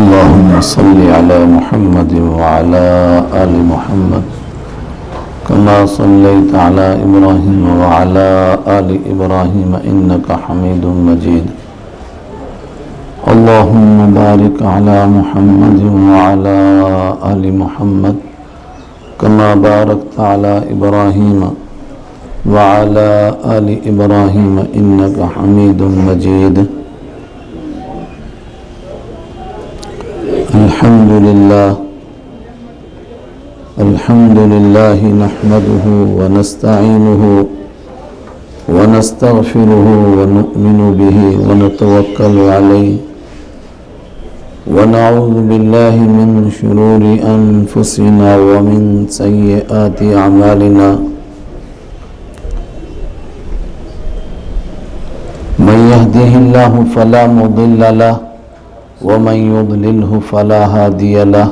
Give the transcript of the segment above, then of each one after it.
اللهم صل على محمد وعلى آل محمد كما صليت على إبراهيم وعلى آل إبراهيم إنك حميد مجيد. اللهم بارك على محمد وعلى آل محمد كما باركت على إبراهيم وعلى آل إبراهيم إنك حميد مجيد. الحمد لله نحمده ونستعينه ونستغفره ونؤمن به ونتوكل عليه ونعوذ بالله من شرور أنفسنا ومن سيئات أعمالنا. من يهده الله فلا مضل له ومن يضلله فلا هادي له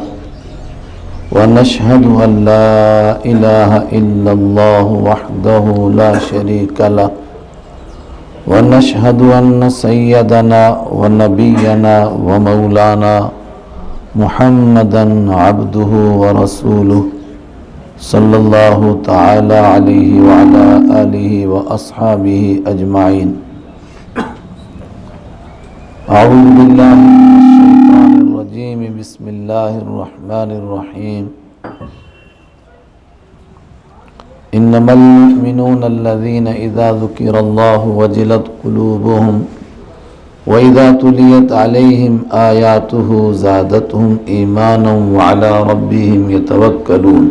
ونشهد أن لا إله إلا الله وحده لا شريك له ونشهد أن سيدنا ونبينا ومولانا محمدا عبده ورسوله صلى الله تعالى عليه وعلى آله وأصحابه أجمعين. أعوذ بالله من الشيطان الرجيم. بسم الله الرحمن الرحيم. إنما المؤمنون الذين إذا ذكر الله وجلت قلوبهم وإذا تليت عليهم آياته زادتهم إيمانا وعلى ربهم يتوكلون.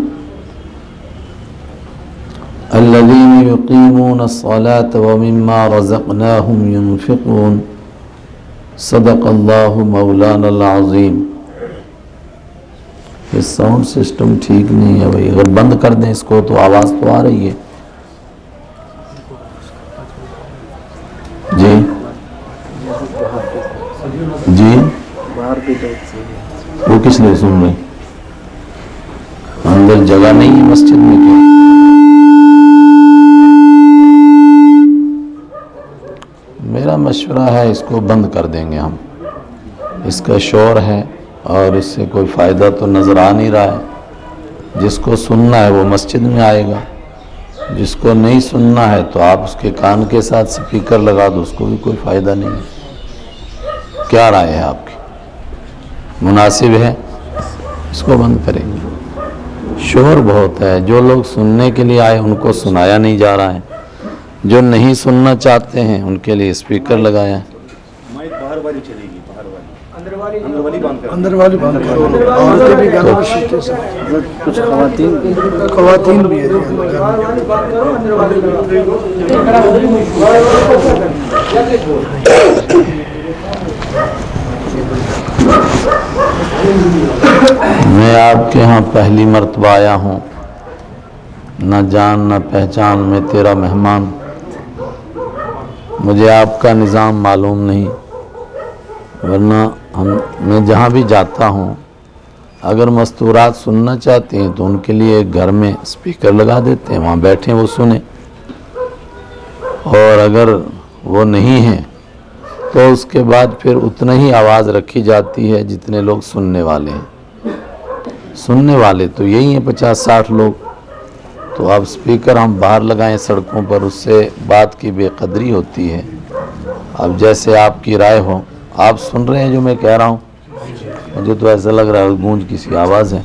الذين يقيمون الصلاة ومما رزقناهم ينفقون. صدق اللہ مولانا العظیم. یہ ساؤنڈ سسٹم ٹھیک نہیں ہے بھائی، اگر بند کر دیں اس کو تو آواز تو آ رہی ہے. جی جی وہ کس لیے سن رہے؟ اندر جگہ نہیں ہے مسجد میں کیا؟ میرا مشورہ ہے اس کو بند کر دیں گے ہم. اس کا شور ہے اور اس سے کوئی فائدہ تو نظر آ نہیں رہا ہے. جس کو سننا ہے وہ مسجد میں آئے گا، جس کو نہیں سننا ہے تو آپ اس کے کان کے ساتھ سپیکر لگا دو، اس کو بھی کوئی فائدہ نہیں ہے. کیا رائے ہے آپ کی؟ مناسب ہے؟ اس کو بند کریں گے. شور بہت ہے، جو لوگ سننے کے لیے آئے ان کو سنایا نہیں جا رہا ہے، جو نہیں سننا چاہتے ہیں ان کے لیے اسپیکر لگایا ہے. مائک باہر والی چلے گی، باہر والی اندر والی بند کرو. اندر والی بند کرو. عورتیں بھی گھر میں شیشے سے، کچھ خواتین بھی ہیں. میں آپ کے ہاں پہلی مرتبہ آیا ہوں، نہ جان نہ پہچان، میں تیرا مہمان. مجھے آپ کا نظام معلوم نہیں، ورنہ میں جہاں بھی جاتا ہوں اگر مستورات سننا چاہتے ہیں تو ان کے لیے ایک گھر میں اسپیکر لگا دیتے ہیں، وہاں بیٹھیں وہ سنیں. اور اگر وہ نہیں ہیں تو اس کے بعد پھر اتنا ہی آواز رکھی جاتی ہے جتنے لوگ سننے والے ہیں. سننے والے تو یہی ہیں 50-60 لوگ. تو اب اسپیکر ہم باہر لگائیں سڑکوں پر، اس سے بات کی بے قدری ہوتی ہے. اب جیسے آپ کی رائے ہو. آپ سن رہے ہیں جو میں کہہ رہا ہوں؟ مجھے تو ایسا لگ رہا ہے گونج کسی آواز ہے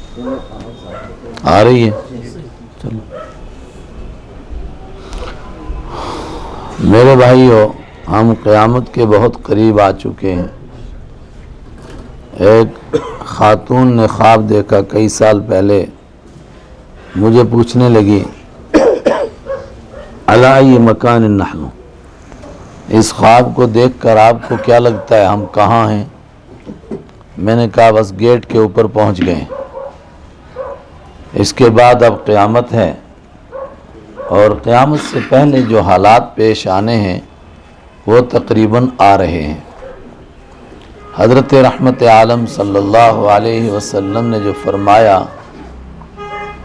آ رہی ہے. چلو میرے بھائیو، ہم قیامت کے بہت قریب آ چکے ہیں. ایک خاتون نے خواب دیکھا کئی سال پہلے، مجھے پوچھنے لگی الائی مکان نحن، اس خواب کو دیکھ کر آپ کو کیا لگتا ہے ہم کہاں ہیں؟ میں نے کہا بس گیٹ کے اوپر پہنچ گئے. اس کے بعد اب قیامت ہے، اور قیامت سے پہلے جو حالات پیش آنے ہیں وہ تقریباً آ رہے ہیں. حضرت رحمت عالم صلی اللہ علیہ وسلم نے جو فرمایا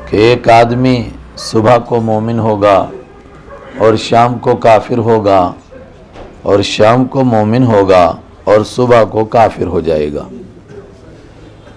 کہ ایک آدمی صبح کو مومن ہوگا اور شام کو کافر ہوگا، اور شام کو مومن ہوگا اور صبح کو کافر ہو جائے گا.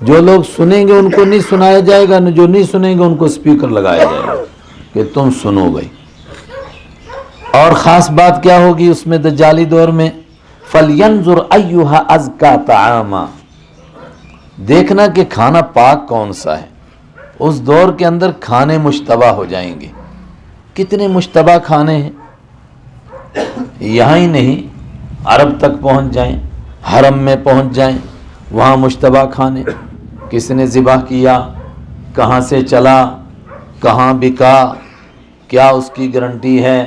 جو لوگ سنیں گے ان کو نہیں سنایا جائے گا، جو نہیں سنیں گے ان کو اسپیکر لگایا جائے گا کہ تم سنو گئی۔ اور خاص بات کیا ہوگی اس میں دجالی دور میں؟ فَلْيَنْظُرْ أَيُّهَا أَزْكَى طَعَامًا، دیکھنا کہ کھانا پاک کون سا ہے۔ اس دور کے اندر کھانے مشتبہ ہو جائیں گے۔ کتنے مشتبہ کھانے ہیں، یہاں ہی نہیں عرب تک پہنچ جائیں، حرم میں پہنچ جائیں، وہاں مشتبہ کھانے، کس نے ذبح کیا، کہاں سے چلا، کہاں بکا، کیا اس کی گارنٹی ہے،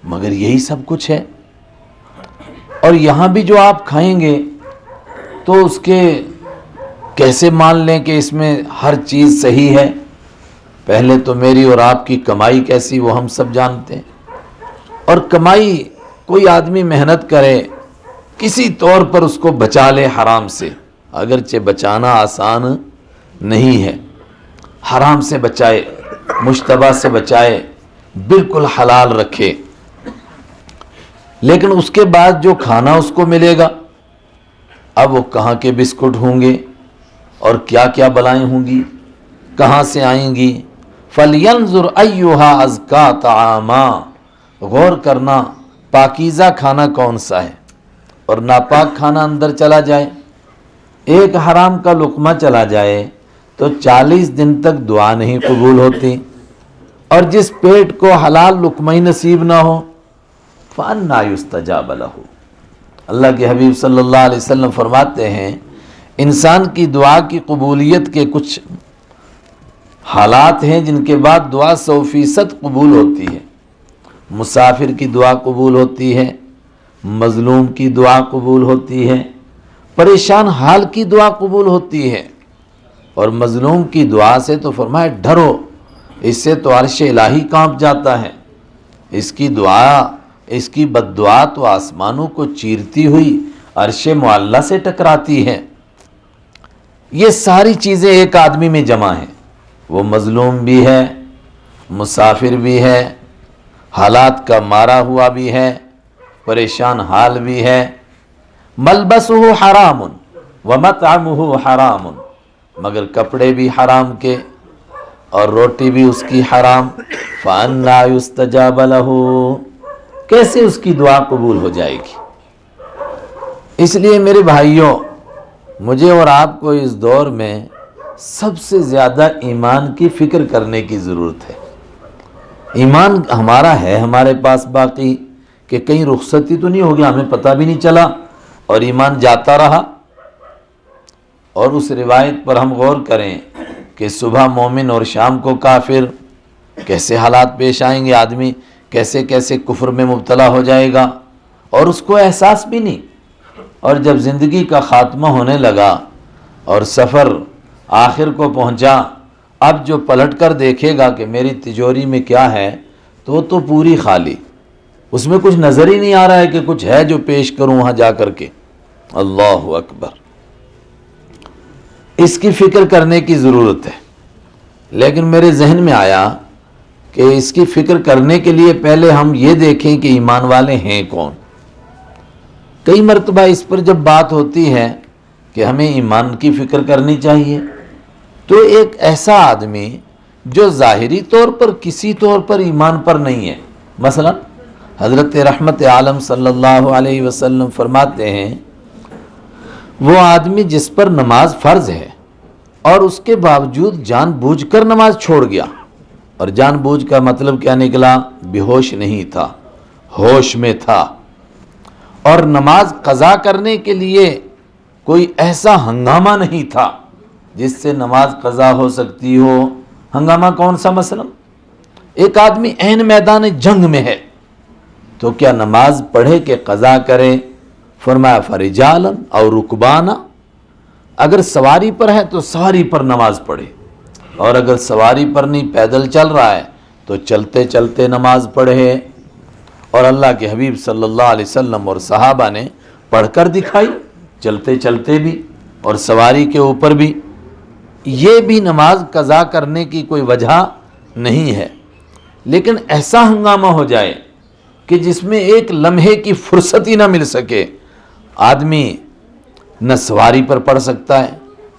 مگر یہی سب کچھ ہے۔ اور یہاں بھی جو آپ کھائیں گے تو اس کے کیسے مان لیں کہ اس میں ہر چیز صحیح ہے؟ پہلے تو میری اور آپ کی کمائی کیسی وہ ہم سب جانتے ہیں، اور کمائی کوئی آدمی محنت کرے کسی طور پر اس کو بچا لے حرام سے، اگرچہ بچانا آسان نہیں ہے، حرام سے بچائے، مشتبہ سے بچائے، بالکل حلال رکھے، لیکن اس کے بعد جو کھانا اس کو ملے گا، اب وہ کہاں کے بسکٹ ہوں گے اور کیا کیا بلائیں ہوں گی، کہاں سے آئیں گی۔ فَلْيَنْظُرْ أَيُّهَا أَزْكَى طَعَامًا، غور کرنا پاکیزہ کھانا کون سا ہے، اور ناپاک کھانا اندر چلا جائے، ایک حرام کا لقمہ چلا جائے تو 40 دن تک دعا نہیں قبول ہوتی، اور جس پیٹ کو حلال لقمہ ہی نصیب نہ ہو فَأَنَّىٰ يُسْتَجَابَ لَهُ۔ اللہ کے حبیب صلی اللہ علیہ وسلم فرماتے ہیں انسان کی دعا کی قبولیت کے کچھ حالات ہیں جن کے بعد دعا 100% قبول ہوتی ہے۔ مسافر کی دعا قبول ہوتی ہے، مظلوم کی دعا قبول ہوتی ہے، پریشان حال کی دعا قبول ہوتی ہے، اور مظلوم کی دعا سے تو فرمایا ڈرو، اس سے تو عرش الہی کانپ جاتا ہے، اس کی دعا، اس کی بد دعا تو آسمانوں کو چیرتی ہوئی عرش معلیٰ سے ٹکراتی ہے۔ یہ ساری چیزیں ایک آدمی میں جمع ہیں، وہ مظلوم بھی ہے، مسافر بھی ہے، حالات کا مارا ہوا بھی ہے، پریشان حال بھی ہے، ملبسہ حرام ومطعمہ حرام، مگر کپڑے بھی حرام کے اور روٹی بھی اس کی حرام، فَأَنَّىٰ يُسْتَجَابَ لَهُ، کیسے اس کی دعا قبول ہو جائے گی؟ اس لیے میرے بھائیوں، مجھے اور آپ کو اس دور میں سب سے زیادہ ایمان کی فکر کرنے کی ضرورت ہے۔ ایمان ہمارا ہے ہمارے پاس باقی، کہ کہیں رخصتی تو نہیں ہو گیا، ہمیں پتہ بھی نہیں چلا اور ایمان جاتا رہا۔ اور اس روایت پر ہم غور کریں کہ صبح مومن اور شام کو کافر، کیسے حالات پیش آئیں گے، آدمی کیسے کیسے کفر میں مبتلا ہو جائے گا اور اس کو احساس بھی نہیں۔ اور جب زندگی کا خاتمہ ہونے لگا اور سفر آخر کو پہنچا، اب جو پلٹ کر دیکھے گا کہ میری تجوری میں کیا ہے تو پوری خالی، اس میں کچھ نظر ہی نہیں آ رہا ہے کہ کچھ ہے جو پیش کروں وہاں جا کر کے۔ اللہ اکبر، اس کی فکر کرنے کی ضرورت ہے۔ لیکن میرے ذہن میں آیا کہ اس کی فکر کرنے کے لیے پہلے ہم یہ دیکھیں کہ ایمان والے ہیں کون۔ کئی مرتبہ اس پر جب بات ہوتی ہے کہ ہمیں ایمان کی فکر کرنی چاہیے، تو ایک ایسا آدمی جو ظاہری طور پر کسی طور پر ایمان پر نہیں ہے، مثلا حضرت رحمت عالم صلی اللہ علیہ وسلم فرماتے ہیں وہ آدمی جس پر نماز فرض ہے اور اس کے باوجود جان بوجھ کر نماز چھوڑ گیا، اور جان بوجھ کا مطلب کیا نکلا؟ بے ہوش نہیں تھا، ہوش میں تھا، اور نماز قضا کرنے کے لیے کوئی ایسا ہنگامہ نہیں تھا جس سے نماز قضا ہو سکتی ہو۔ ہنگامہ کون سا؟ مثلا ایک آدمی عین میدان جنگ میں ہے تو کیا نماز پڑھے کہ قضا کرے؟ فرمایا فرجالا اور رکبانا، اگر سواری پر ہے تو سواری پر نماز پڑھے، اور اگر سواری پر نہیں پیدل چل رہا ہے تو چلتے چلتے نماز پڑھے۔ اور اللہ کے حبیب صلی اللہ علیہ وسلم اور صحابہ نے پڑھ کر دکھائی، چلتے چلتے بھی اور سواری کے اوپر بھی۔ یہ بھی نماز قضا کرنے کی کوئی وجہ نہیں ہے۔ لیکن ایسا ہنگامہ ہو جائے کہ جس میں ایک لمحے کی فرصت ہی نہ مل سکے، آدمی نہ سواری پر پڑھ سکتا ہے،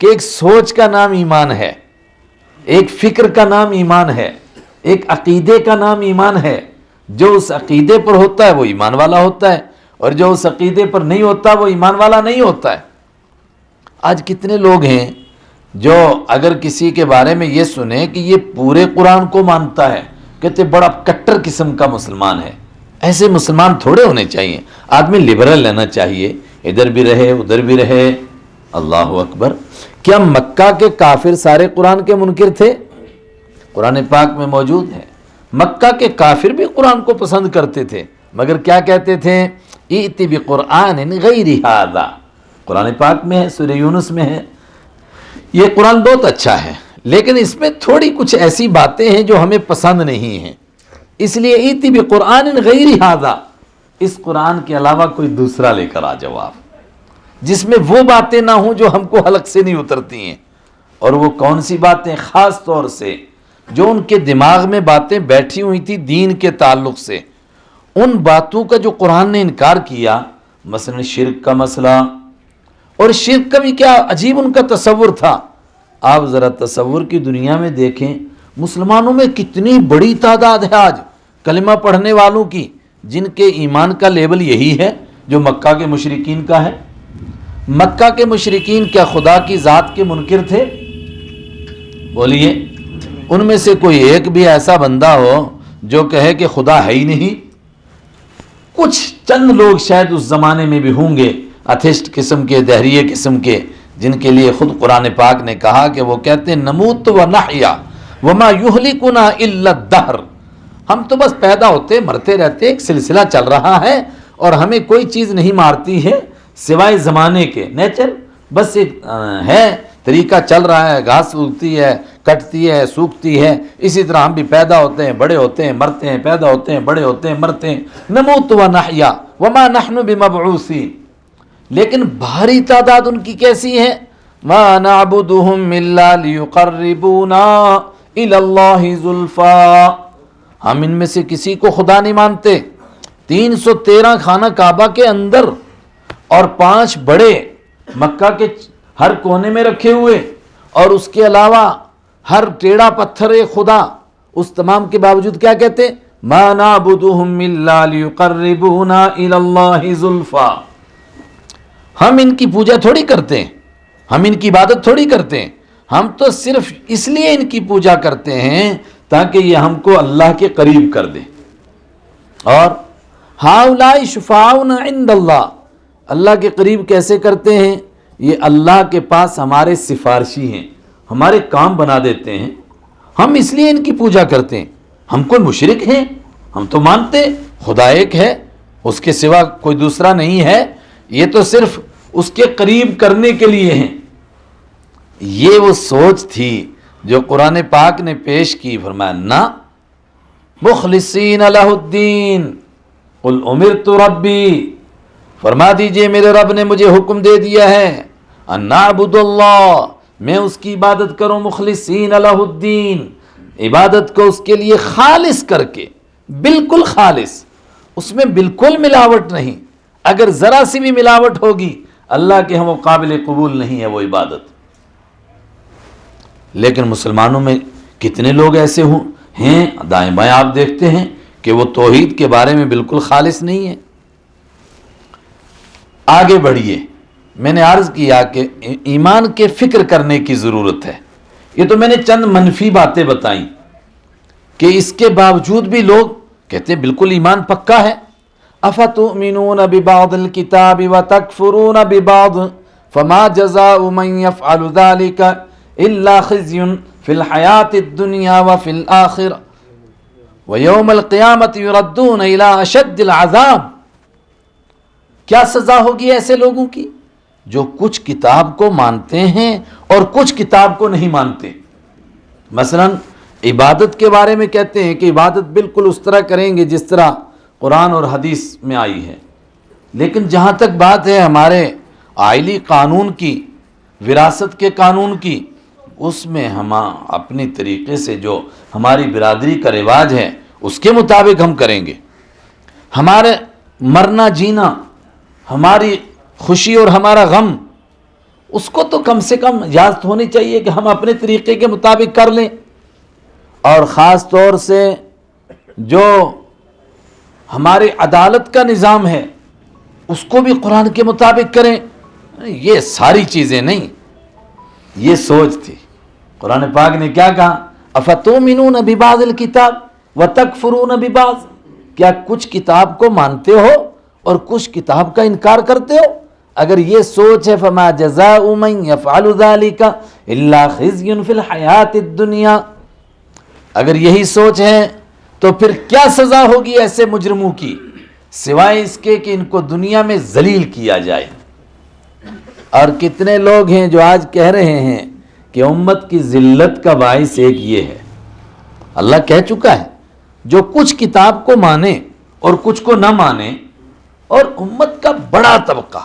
کہ ایک سوچ کا نام ایمان ہے، ایک فکر کا نام ایمان ہے، ایک عقیدے کا نام ایمان ہے. جو اس عقیدے پر ہوتا ہے وہ ایمان والا ہوتا ہے، اور جو اس عقیدے پر نہیں ہوتا وہ ایمان والا نہیں ہوتا ہے. آج کتنے لوگ ہیں جو اگر کسی کے بارے میں یہ سنیں کہ یہ پورے قرآن کو مانتا ہے، کہتے بڑا کٹر قسم کا مسلمان ہے. ایسے مسلمان تھوڑے ہونے چاہیے. آدمی لبرل لینا چاہیے، ادھر بھی رہے ادھر بھی رہے. اللہ اکبر. کیا مکہ کے کافر سارے قرآن کے منکر تھے؟ قرآن پاک میں موجود ہے مکہ کے کافر بھی قرآن کو پسند کرتے تھے، مگر کیا کہتے تھے؟ ایتی بقرآن غیر ھذا. قرآن پاک میں ہے، سورہ یونس میں ہے. یہ قرآن بہت اچھا ہے، لیکن اس میں تھوڑی کچھ ایسی باتیں ہیں جو ہمیں پسند نہیں ہیں، اس لیے ایتی بقرآن غیر ھذا، اس قرآن کے علاوہ کوئی دوسرا لے کر آ جاؤ آپ، جس میں وہ باتیں نہ ہوں جو ہم کو حلق سے نہیں اترتی ہیں. اور وہ کون سی باتیں؟ خاص طور سے جو ان کے دماغ میں باتیں بیٹھی ہوئی تھی دین کے تعلق سے، ان باتوں کا جو قرآن نے انکار کیا. مثلا شرک کا مسئلہ، اور شرک کا بھی کیا عجیب ان کا تصور تھا. آپ ذرا تصور کی دنیا میں دیکھیں، مسلمانوں میں کتنی بڑی تعداد ہے آج کلمہ پڑھنے والوں کی، جن کے ایمان کا لیول یہی ہے جو مکہ کے مشرکین کا ہے. مکہ کے مشرکین کیا خدا کی ذات کے منکر تھے؟ بولیے. ان میں سے کوئی ایک بھی ایسا بندہ ہو جو کہے کہ خدا ہے ہی نہیں؟ کچھ چند لوگ شاید اس زمانے میں بھی ہوں گے، اتھسٹ قسم کے، دہریے قسم کے، جن کے لیے خود قرآن پاک نے کہا کہ وہ کہتے ہیں نموت و نحیا وما یہلکنا الا الدہر. ہم تو بس پیدا ہوتے مرتے رہتے، ایک سلسلہ چل رہا ہے اور ہمیں کوئی چیز نہیں مارتی ہے سوائے زمانے کے. نیچر بس ایک ہے، طریقہ چل رہا ہے، گھاس اگتی ہے، کٹتی ہے، سوکھتی ہے. اسی طرح ہم بھی پیدا ہوتے ہیں، بڑے ہوتے ہیں، مرتے ہیں، پیدا ہوتے ہیں، بڑے ہوتے ہیں، مرتے ہیں. نموت و نحیا وما نحن بمبعوثین. لیکن بھاری تعداد ان کی کیسی ہے؟ ما نعبدهم الا ليقربونا الى اللہ زلفا. ہم ان میں سے کسی کو خدا نہیں مانتے. 313 خانہ کعبہ کے اندر اور 5 بڑے مکہ کے ہر کونے میں رکھے ہوئے، اور اس کے علاوہ ہر ٹیڑھا پتھر ایک خدا. اس تمام کے باوجود کیا کہتے؟ ما نعبدهم الا ليقربونا الى اللہ زلفا. ہم ان کی پوجا تھوڑی کرتے ہیں، ہم ان کی عبادت تھوڑی کرتے ہیں. ہم تو صرف اس لیے ان کی پوجا کرتے ہیں تاکہ یہ ہم کو اللہ کے قریب کر دے. اور ہؤلاء شفاعؤنا عند اللہ، اللہ کے قریب کیسے کرتے ہیں؟ یہ اللہ کے پاس ہمارے سفارشی ہیں، ہمارے کام بنا دیتے ہیں. ہم اس لیے ان کی پوجا کرتے ہیں. ہم کوئی مشرک ہیں؟ ہم تو مانتے خدا ایک ہے، اس کے سوا کوئی دوسرا نہیں ہے، یہ تو صرف اس کے قریب کرنے کے لیے ہیں. یہ وہ سوچ تھی جو قرآن پاک نے پیش کی. فرمایا نہ، مخلصین لہ الدین قل امرت ربی، فرما دیجئے میرے رب نے مجھے حکم دے دیا ہے ان نعبد اللہ، میں اس کی عبادت کروں. مخلصین لہ الدین، عبادت کو اس کے لیے خالص کر کے، بالکل خالص، اس میں بالکل ملاوٹ نہیں. اگر ذرا سی بھی ملاوٹ ہوگی اللہ کے ہم وہ قابل قبول نہیں ہے وہ عبادت. لیکن مسلمانوں میں کتنے لوگ ایسے ہیں دائیں بائیں آپ دیکھتے ہیں کہ وہ توحید کے بارے میں بالکل خالص نہیں ہے. آگے بڑھیے. میں نے عرض کیا کہ ایمان کے فکر کرنے کی ضرورت ہے. یہ تو میں نے چند منفی باتیں بتائیں کہ اس کے باوجود بھی لوگ کہتے ہیں بالکل ایمان پکا ہے. افتؤمنون ببعض الكتاب وتکفرون ببعض فما جزاء من يفعل ذلك الا خزي في الحياة الدنيا وفي الآخرة ويوم القيامة يردون الى اشد العذاب. کیا سزا ہوگی ایسے لوگوں کی جو کچھ کتاب کو مانتے ہیں اور کچھ کتاب کو نہیں مانتے؟ مثلا عبادت کے بارے میں کہتے ہیں کہ عبادت بالکل اس طرح کریں گے جس طرح قرآن اور حدیث میں آئی ہے، لیکن جہاں تک بات ہے ہمارے آئلی قانون کی، وراثت کے قانون کی، اس میں ہم اپنی طریقے سے جو ہماری برادری کا رواج ہے اس کے مطابق ہم کریں گے. ہمارے مرنا جینا، ہماری خوشی اور ہمارا غم، اس کو تو کم سے کم اجازت ہونی چاہیے کہ ہم اپنے طریقے کے مطابق کر لیں. اور خاص طور سے جو ہماری عدالت کا نظام ہے اس کو بھی قرآن کے مطابق کریں. یہ ساری چیزیں نہیں، یہ سوچ تھی. قرآن پاک نے کیا کہا؟ افتؤمنون ببعض الکتاب وتکفرون ببعض، کیا کچھ کتاب کو مانتے ہو اور کچھ کتاب کا انکار کرتے ہو؟ اگر یہ سوچ ہے فما جزاء من یفعل ذلک الا خزی فی الحیات الدنیا، اگر یہی سوچ ہے تو پھر کیا سزا ہوگی ایسے مجرموں کی سوائے اس کے کہ ان کو دنیا میں ذلیل کیا جائے. اور کتنے لوگ ہیں جو آج کہہ رہے ہیں کہ امت کی ذلت کا باعث ایک یہ ہے. اللہ کہہ چکا ہے جو کچھ کتاب کو مانے اور کچھ کو نہ مانے، اور امت کا بڑا طبقہ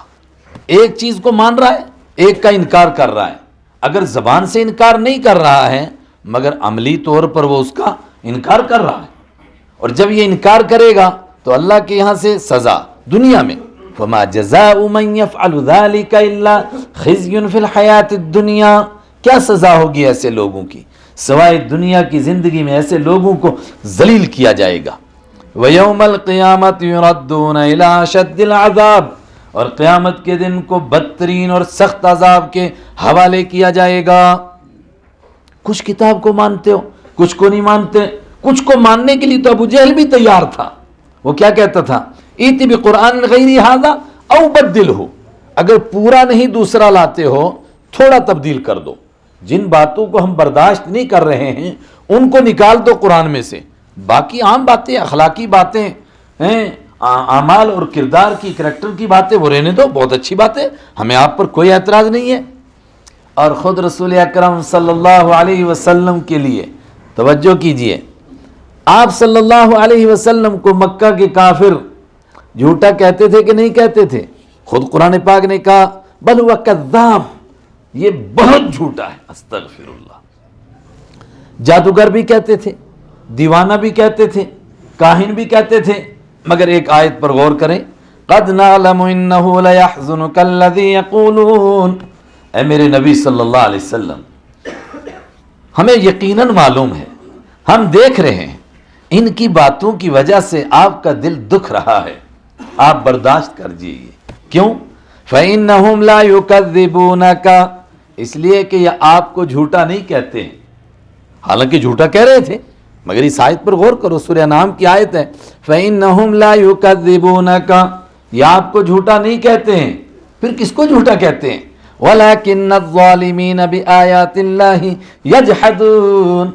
ایک چیز کو مان رہا ہے ایک کا انکار کر رہا ہے. اگر زبان سے انکار نہیں کر رہا ہے مگر عملی طور پر وہ اس کا انکار کر رہا ہے، اور جب یہ انکار کرے گا تو اللہ کے یہاں سے سزا دنیا میں. فما جزاء من يفعل ذلك الا خزي في الحیات الدنیا، کیا سزا ہوگی ایسے لوگوں کی سوائے دنیا کی زندگی میں ایسے لوگوں کو ذلیل کیا جائے گا. وَيَوْمَ الْقِيَامَةِ يُرَدُّونَ إِلَىٰ أَشَدِّ الْعَذَابِ، اور قیامت کے دن کو بدترین اور سخت عذاب کے حوالے کیا جائے گا. کچھ کتاب کو مانتے ہو کچھ کو نہیں مانتے. کچھ کو ماننے کے لیے تو ابو جہل بھی تیار تھا. وہ کیا کہتا تھا؟ ایتی بقرآن غیر ھذا او بدلہ، اگر پورا نہیں دوسرا لاتے ہو تھوڑا تبدیل کر دو. جن باتوں کو ہم برداشت نہیں کر رہے ہیں ان کو نکال دو قرآن میں سے. باقی عام باتیں، اخلاقی باتیں ہیں، اعمال اور کردار کی، کریکٹر کی باتیں وہ رہنے دو، بہت اچھی باتیں، ہمیں آپ پر کوئی اعتراض نہیں ہے. اور خود رسول اکرم صلی اللہ علیہ وسلم کے لیے توجہ کیجئے، آپ صلی اللہ علیہ وسلم کو مکہ کے کافر جھوٹا کہتے تھے کہ نہیں کہتے تھے؟ خود قرآن پاک نے کہا بل هو کذاب، یہ بہت جھوٹا ہے. استغفر اللہ. جادوگر بھی کہتے تھے، دیوانہ بھی کہتے تھے، کاہن بھی کہتے تھے. مگر ایک آیت پر غور کریں، قد نعلم انه ليحزنك الذي يقولون، اے میرے نبی صلی اللہ علیہ وسلم ہمیں یقیناً معلوم ہے، ہم دیکھ رہے ہیں ان کی باتوں کی وجہ سے آپ کا دل دکھ رہا ہے، آپ برداشت کر جائیے. کیوں؟ فإنهم لا يكذبونك، اس لیے کہ یہ آپ کو جھوٹا نہیں کہتے ہیں، حالانکہ جھوٹا کہہ رہے تھے. مگر اس آیت پر غور کرو، سورہ انعام کی آیت ہے، فإنهم لا يكذبونك، یہ آپ کو جھوٹا نہیں کہتے ہیں. پھر کس کو جھوٹا کہتے ہیں؟ وَلَكِنَّ الظَّالِمِينَ بِآيَاتِ اللَّهِ يَجْحَدُونَ،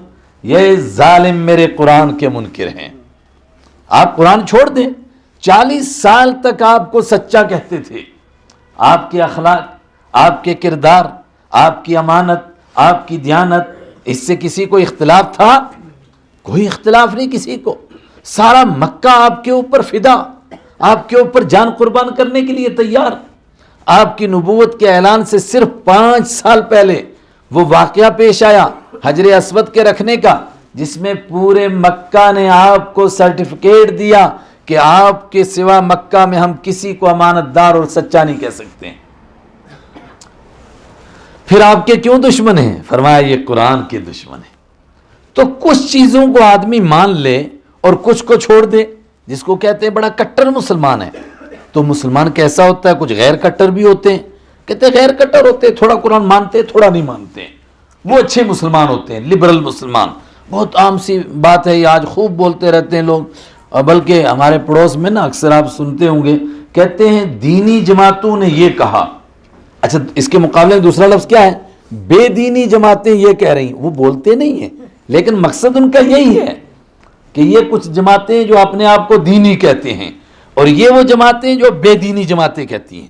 یہ ظالم میرے قرآن کے منکر ہیں. آپ قرآن چھوڑ دیں، 40 سال تک آپ کو سچا کہتے تھے. آپ کے اخلاق، آپ کے کردار، آپ کی امانت، آپ کی دیانت، اس سے کسی کو اختلاف تھا؟ کوئی اختلاف نہیں کسی کو. سارا مکہ آپ کے اوپر فدا، آپ کے اوپر جان قربان کرنے کے لیے تیار. آپ کی نبوت کے اعلان سے صرف 5 سال پہلے وہ واقعہ پیش آیا حجر اسود کے رکھنے کا، جس میں پورے مکہ نے آپ کو سرٹیفکیٹ دیا کہ آپ کے سوا مکہ میں ہم کسی کو امانت دار اور سچا نہیں کہہ سکتے ہیں. پھر آپ کے کیوں دشمن ہیں؟ فرمایا یہ قرآن کے دشمن ہیں. تو کچھ چیزوں کو آدمی مان لے اور کچھ کو چھوڑ دے. جس کو کہتے ہیں بڑا کٹر مسلمان ہے، تو مسلمان کیسا ہوتا ہے؟ کچھ غیر کٹر بھی ہوتے ہیں، کہتے ہیں غیر کٹر ہوتے ہیں، تھوڑا قرآن مانتے تھوڑا نہیں مانتے، وہ اچھے مسلمان ہوتے ہیں، لبرل مسلمان. بہت عام سی بات ہے، یہ آج خوب بولتے رہتے ہیں لوگ. اور بلکہ ہمارے پڑوس میں نا اکثر آپ سنتے ہوں گے، کہتے ہیں دینی جماعتوں نے یہ کہا. اچھا، اس کے مقابلے میں دوسرا لفظ کیا ہے؟ بے دینی جماعتیں یہ کہہ رہی ہیں. وہ بولتے نہیں ہیں لیکن مقصد ان کا یہی ہے کہ یہ کچھ جماعتیں جو اپنے آپ کو دینی کہتے ہیں، اور یہ وہ جماعتیں جو بے دینی جماعتیں کہتی ہیں.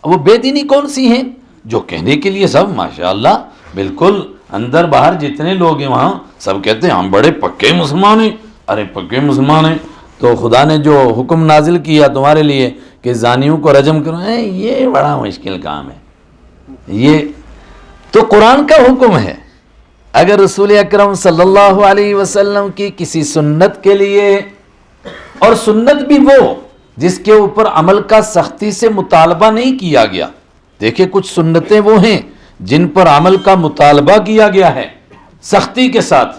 وہ بے دینی کون سی ہیں؟ جو کہنے کے لیے سب ماشاءاللہ بالکل اندر باہر جتنے لوگ ہیں وہاں سب کہتے ہیں ہم بڑے پکے مسلمان ہیں. ارے پکے مسلمان ہیں تو خدا نے جو حکم نازل کیا تمہارے لیے کہ زانیوں کو رجم کرو، یہ بڑا مشکل کام ہے. یہ تو قرآن کا حکم ہے. اگر رسول اکرم صلی اللہ علیہ وسلم کی کسی سنت کے لیے، اور سنت بھی وہ جس کے اوپر عمل کا سختی سے مطالبہ نہیں کیا گیا، دیکھیں کچھ سنتیں وہ ہیں جن پر عمل کا مطالبہ کیا گیا ہے سختی کے ساتھ،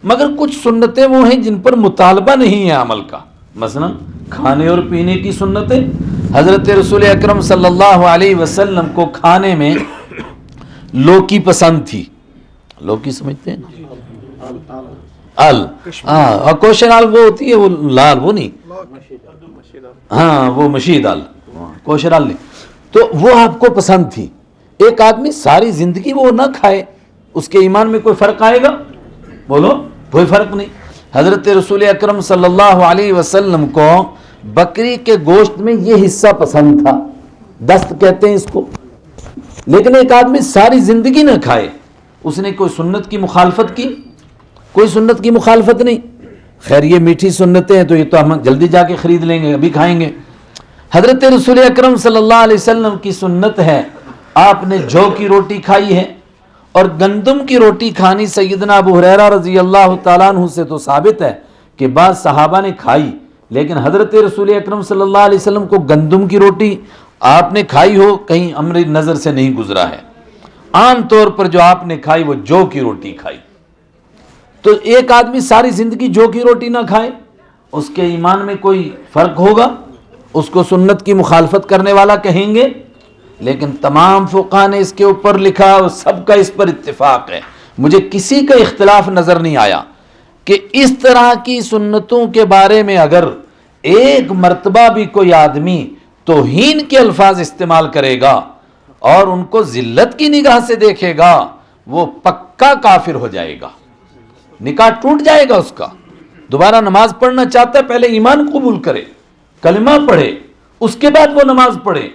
مگر کچھ سنتیں وہ ہیں جن پر مطالبہ نہیں ہے عمل کا. مثلا کھانے اور پینے کی سنتیں. حضرت رسول اکرم صلی اللہ علیہ وسلم کو کھانے میں لوکی پسند تھی. لوکی سمجھتے ہیں نا؟ آل، ہاں کوشن آل وہ ہوتی ہے، وہ لال، وہ نہیں، ہاں وہ مشید آل، کوشر آل نہیں. تو وہ آپ کو پسند تھی. ایک آدمی ساری زندگی وہ نہ کھائے، اس کے ایمان میں کوئی فرق آئے گا؟ بولو، کوئی فرق نہیں. حضرت رسول اکرم صلی اللہ علیہ وسلم کو بکری کے گوشت میں یہ حصہ پسند تھا، دست کہتے ہیں اس کو. لیکن ایک آدمی ساری زندگی نہ کھائے، اس نے کوئی سنت کی مخالفت کی؟ کوئی سنت کی مخالفت نہیں. خیر یہ میٹھی سنتیں ہیں تو یہ تو ہم جلدی جا کے خرید لیں گے، ابھی کھائیں گے. حضرت رسول اکرم صلی اللہ علیہ وسلم کی سنت ہے، آپ نے جو کی روٹی کھائی ہے. اور گندم کی روٹی کھانی سیدنا ابو ہریرہ رضی اللہ تعالیٰ عنہ سے تو ثابت ہے کہ بعض صحابہ نے کھائی، لیکن حضرت رسول اکرم صلی اللہ علیہ وسلم کو گندم کی روٹی آپ نے کھائی ہو کہیں ہماری نظر سے نہیں گزرا ہے. عام طور پر جو آپ نے کھائی وہ جو کی روٹی کھائی. تو ایک آدمی ساری زندگی جو کی روٹی نہ کھائے، اس کے ایمان میں کوئی فرق ہوگا؟ اس کو سنت کی مخالفت کرنے والا کہیں گے. لیکن تمام فقہاء نے اس کے اوپر لکھا اور سب کا اس پر اتفاق ہے. مجھے کسی کا اختلاف نظر نہیں آیا کہ اس طرح کی سنتوں کے بارے میں اگر ایک مرتبہ بھی کوئی آدمی توہین کے الفاظ استعمال کرے گا اور ان کو ذلت کی نگاہ سے دیکھے گا، وہ پکا کافر ہو جائے گا، نکاح ٹوٹ جائے گا اس کا. دوبارہ نماز پڑھنا چاہتا ہے پہلے ایمان قبول کرے، کلمہ پڑھے، اس کے بعد وہ نماز پڑھے.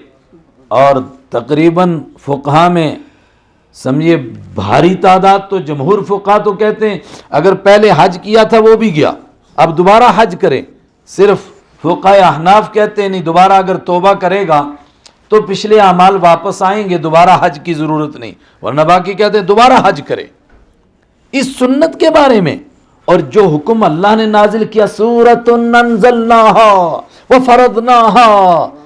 اور تقریباً فقہاء میں سمجھے بھاری تعداد تو جمہور فقہاء تو کہتے ہیں اگر پہلے حج کیا تھا وہ بھی گیا، اب دوبارہ حج کرے. صرف فقہاء احناف کہتے ہیں نہیں، دوبارہ اگر توبہ کرے گا تو پچھلے اعمال واپس آئیں گے، دوبارہ حج کی ضرورت نہیں. ورنہ باقی کہتے ہیں دوبارہ حج کرے. اس سنت کے بارے میں اور جو حکم اللہ نے نازل کیا، سورۃ انزلناہا وفرضناہا،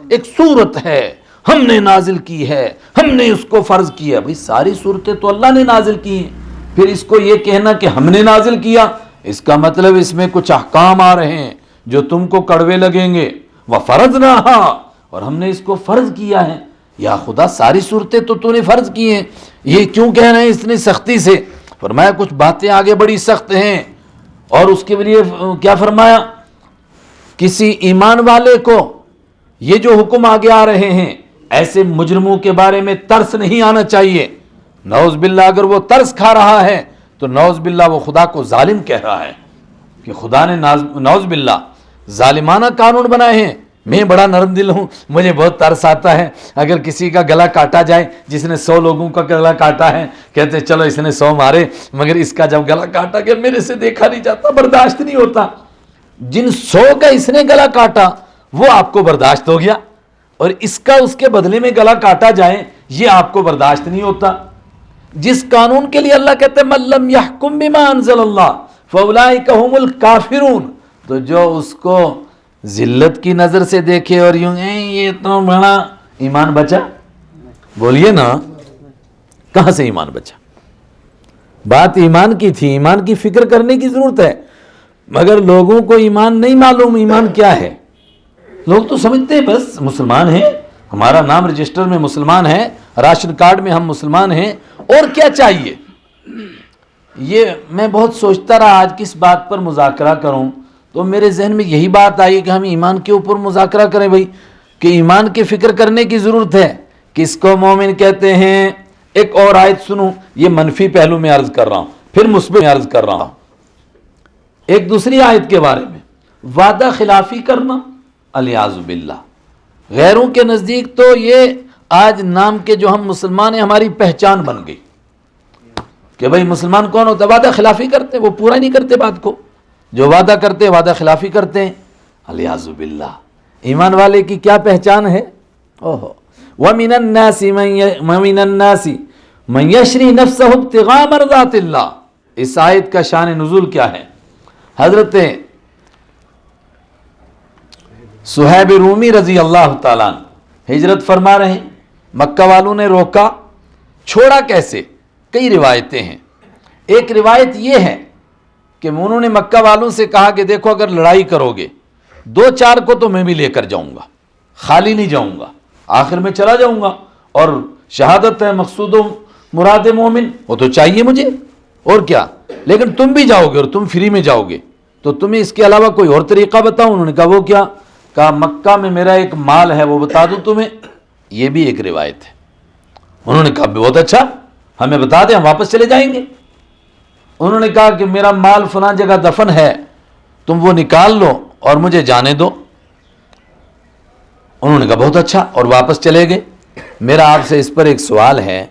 ایک سورت ہے ہم نے نازل کی ہے، ہم نے اس کو فرض کیا. بھئی ساری صورتیں تو اللہ نے نازل کی ہیں، پھر اس کو یہ کہنا کہ ہم نے نازل کیا، اس کا مطلب اس میں کچھ احکام آ رہے ہیں جو تم کو کڑوے لگیں گے. وفرضناہا، اور ہم نے اس کو فرض کیا ہے. یا خدا ساری صورتیں تو نے فرض کی ہیں، یہ کیوں کہہ رہے ہیں اتنی سختی سے؟ فرمایا کچھ باتیں آگے بڑی سخت ہیں. اور اس کے لیے کیا فرمایا؟ کسی ایمان والے کو یہ جو حکم آگے آ رہے ہیں ایسے مجرموں کے بارے میں ترس نہیں آنا چاہیے. نعوذ باللہ اگر وہ ترس کھا رہا ہے تو نعوذ باللہ وہ خدا کو ظالم کہہ رہا ہے کہ خدا نے نعوذ باللہ ظالمانہ قانون بنائے ہیں. میں بڑا نرم دل ہوں، مجھے بہت ترس آتا ہے اگر کسی کا گلا کاٹا جائے، جس نے 100 لوگوں کا گلا کاٹا ہے، کہتے ہیں چلو اس نے 100 مارے مگر اس کا جب گلا کاٹا کہ میرے سے دیکھا نہیں جاتا، برداشت نہیں ہوتا. جن 100 کا اس نے گلا کاٹا وہ آپ کو برداشت ہو گیا، اور اس کا اس کے بدلے میں گلا کاٹا جائے یہ آپ کو برداشت نہیں ہوتا. جس قانون کے لیے اللہ کہتے ہیں من لم یحکم بما انزل اللہ فاولئک هم الکافرون، تو جو اس کو ذلت کی نظر سے دیکھے اور یوں یہ تو بڑا، ایمان بچا؟ بولیے نا، کہاں سے ایمان بچا؟ بات ایمان کی تھی، ایمان کی فکر کرنے کی ضرورت ہے. مگر لوگوں کو ایمان نہیں معلوم ایمان کیا ہے. لوگ تو سمجھتے ہیں بس مسلمان ہیں، ہمارا نام رجسٹر میں مسلمان ہے، راشن کارڈ میں ہم مسلمان ہیں، اور کیا چاہیے. یہ میں بہت سوچتا رہا آج کس بات پر مذاکرہ کروں، تو میرے ذہن میں یہی بات آئی کہ ہم ایمان کے اوپر مذاکرہ کریں بھائی، کہ ایمان کی فکر کرنے کی ضرورت ہے. کس کو مومن کہتے ہیں؟ ایک اور آیت سنو، یہ منفی پہلو میں عرض کر رہا ہوں، پھر مثبت میں عرض کر رہا ہوں. ایک دوسری آیت کے بارے میں، وعدہ خلافی کرنا، الیاذ باللہ. غیروں کے نزدیک تو یہ آج نام کے جو ہم مسلمان ہیں ہماری پہچان بن گئی کہ بھائی مسلمان کون ہوتا ہے؟ وعدہ خلافی کرتے، وہ پورا نہیں کرتے بات کو، جو وعدہ کرتے وعدہ خلافی کرتے ہیں. الیاذ باللہ. ایمان والے کی کیا پہچان ہے؟ اوہو. وَمِنَ النَّاسِ مَن يَشْرِي نَفْسَهُ ابْتِغَاءَ مَرْضَاتِ اللَّهِ. اس آیت کا شان نزول کیا ہے؟ حضرت صہیب رومی رضی اللہ تعالیٰ عنہ ہجرت فرما رہے ہیں، مکہ والوں نے روکا, چھوڑا کیسے؟ کئی روایتیں ہیں. ایک روایت یہ ہے کہ انہوں نے مکہ والوں سے کہا کہ دیکھو اگر لڑائی کرو گے 2-4 کو تو میں بھی لے کر جاؤں گا, خالی نہیں جاؤں گا, آخر میں چلا جاؤں گا, اور شہادت ہے مقصود و مراد مومن, وہ تو چاہیے مجھے, اور کیا, لیکن تم بھی جاؤ گے اور تم فری میں جاؤ گے, تو تمہیں اس کے علاوہ کوئی اور طریقہ بتاؤ. انہوں نے کہا وہ کیا؟ کہا مکہ میں میرا ایک مال ہے وہ بتا دوں تمہیں. یہ بھی ایک روایت ہے. انہوں نے کہا بہت اچھا, ہمیں بتا دیں, ہم واپس چلے جائیں گے. انہوں نے کہا کہ میرا مال فلاں جگہ دفن ہے, تم وہ نکال لو اور مجھے جانے دو. انہوں نے کہا بہت اچھا, اور واپس چلے گئے. میرا آپ سے اس پر ایک سوال ہے,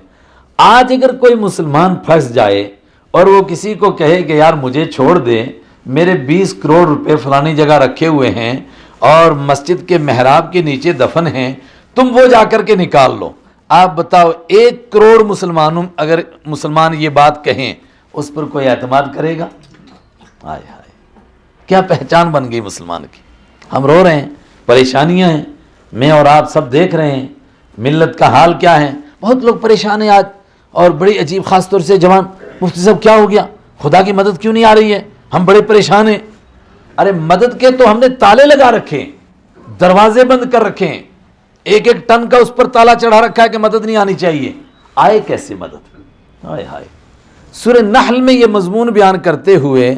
آج اگر کوئی مسلمان پھنس جائے اور وہ کسی کو کہے کہ یار مجھے چھوڑ دے, میرے 20 کروڑ روپے فلانی جگہ رکھے ہوئے ہیں اور مسجد کے محراب کے نیچے دفن ہیں, تم وہ جا کر کے نکال لو. آپ بتاؤ 1 کروڑ مسلمانوں اگر مسلمان یہ بات کہیں, اس پر کوئی اعتماد کرے گا؟ ہائے ہائے, کیا پہچان بن گئی مسلمان کی. ہم رو رہے ہیں, پریشانیاں ہیں, میں اور آپ سب دیکھ رہے ہیں ملت کا حال کیا ہے. بہت لوگ پریشان ہیں آج, اور بڑی عجیب, خاص طور سے جوان, مفتی صاحب کیا ہو گیا, خدا کی مدد کیوں نہیں آ رہی ہے, ہم بڑے پریشان ہیں. ارے مدد کے تو ہم نے تالے لگا رکھے, دروازے بند کر رکھے ہیں, 1-1 ٹن کا اس پر تالا چڑھا رکھا ہے کہ مدد نہیں آنی چاہیے. آئے کیسے مدد؟ ہائے ہائے. سورہ نحل میں یہ مضمون بیان کرتے ہوئے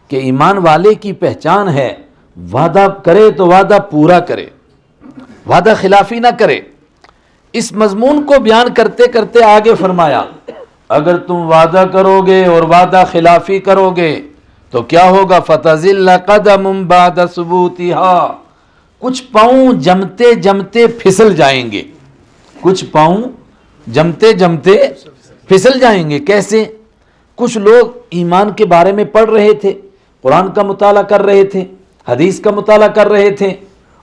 کہ ایمان والے کی پہچان ہے وعدہ کرے تو وعدہ پورا کرے, وعدہ خلافی نہ کرے. اس مضمون کو بیان کرتے کرتے آگے فرمایا اگر تم وعدہ کرو گے اور وعدہ خلافی کرو گے تو کیا ہوگا؟ فَتَزِلَّ قَدَمٌ بَعْدَ ثُبُوتِهَا, کچھ پاؤں جمتے جمتے پھسل جائیں گے. کچھ پاؤں جمتے جمتے پھسل جائیں گے. کیسے؟ کچھ لوگ ایمان کے بارے میں پڑھ رہے تھے, قرآن کا مطالعہ کر رہے تھے, حدیث کا مطالعہ کر رہے تھے,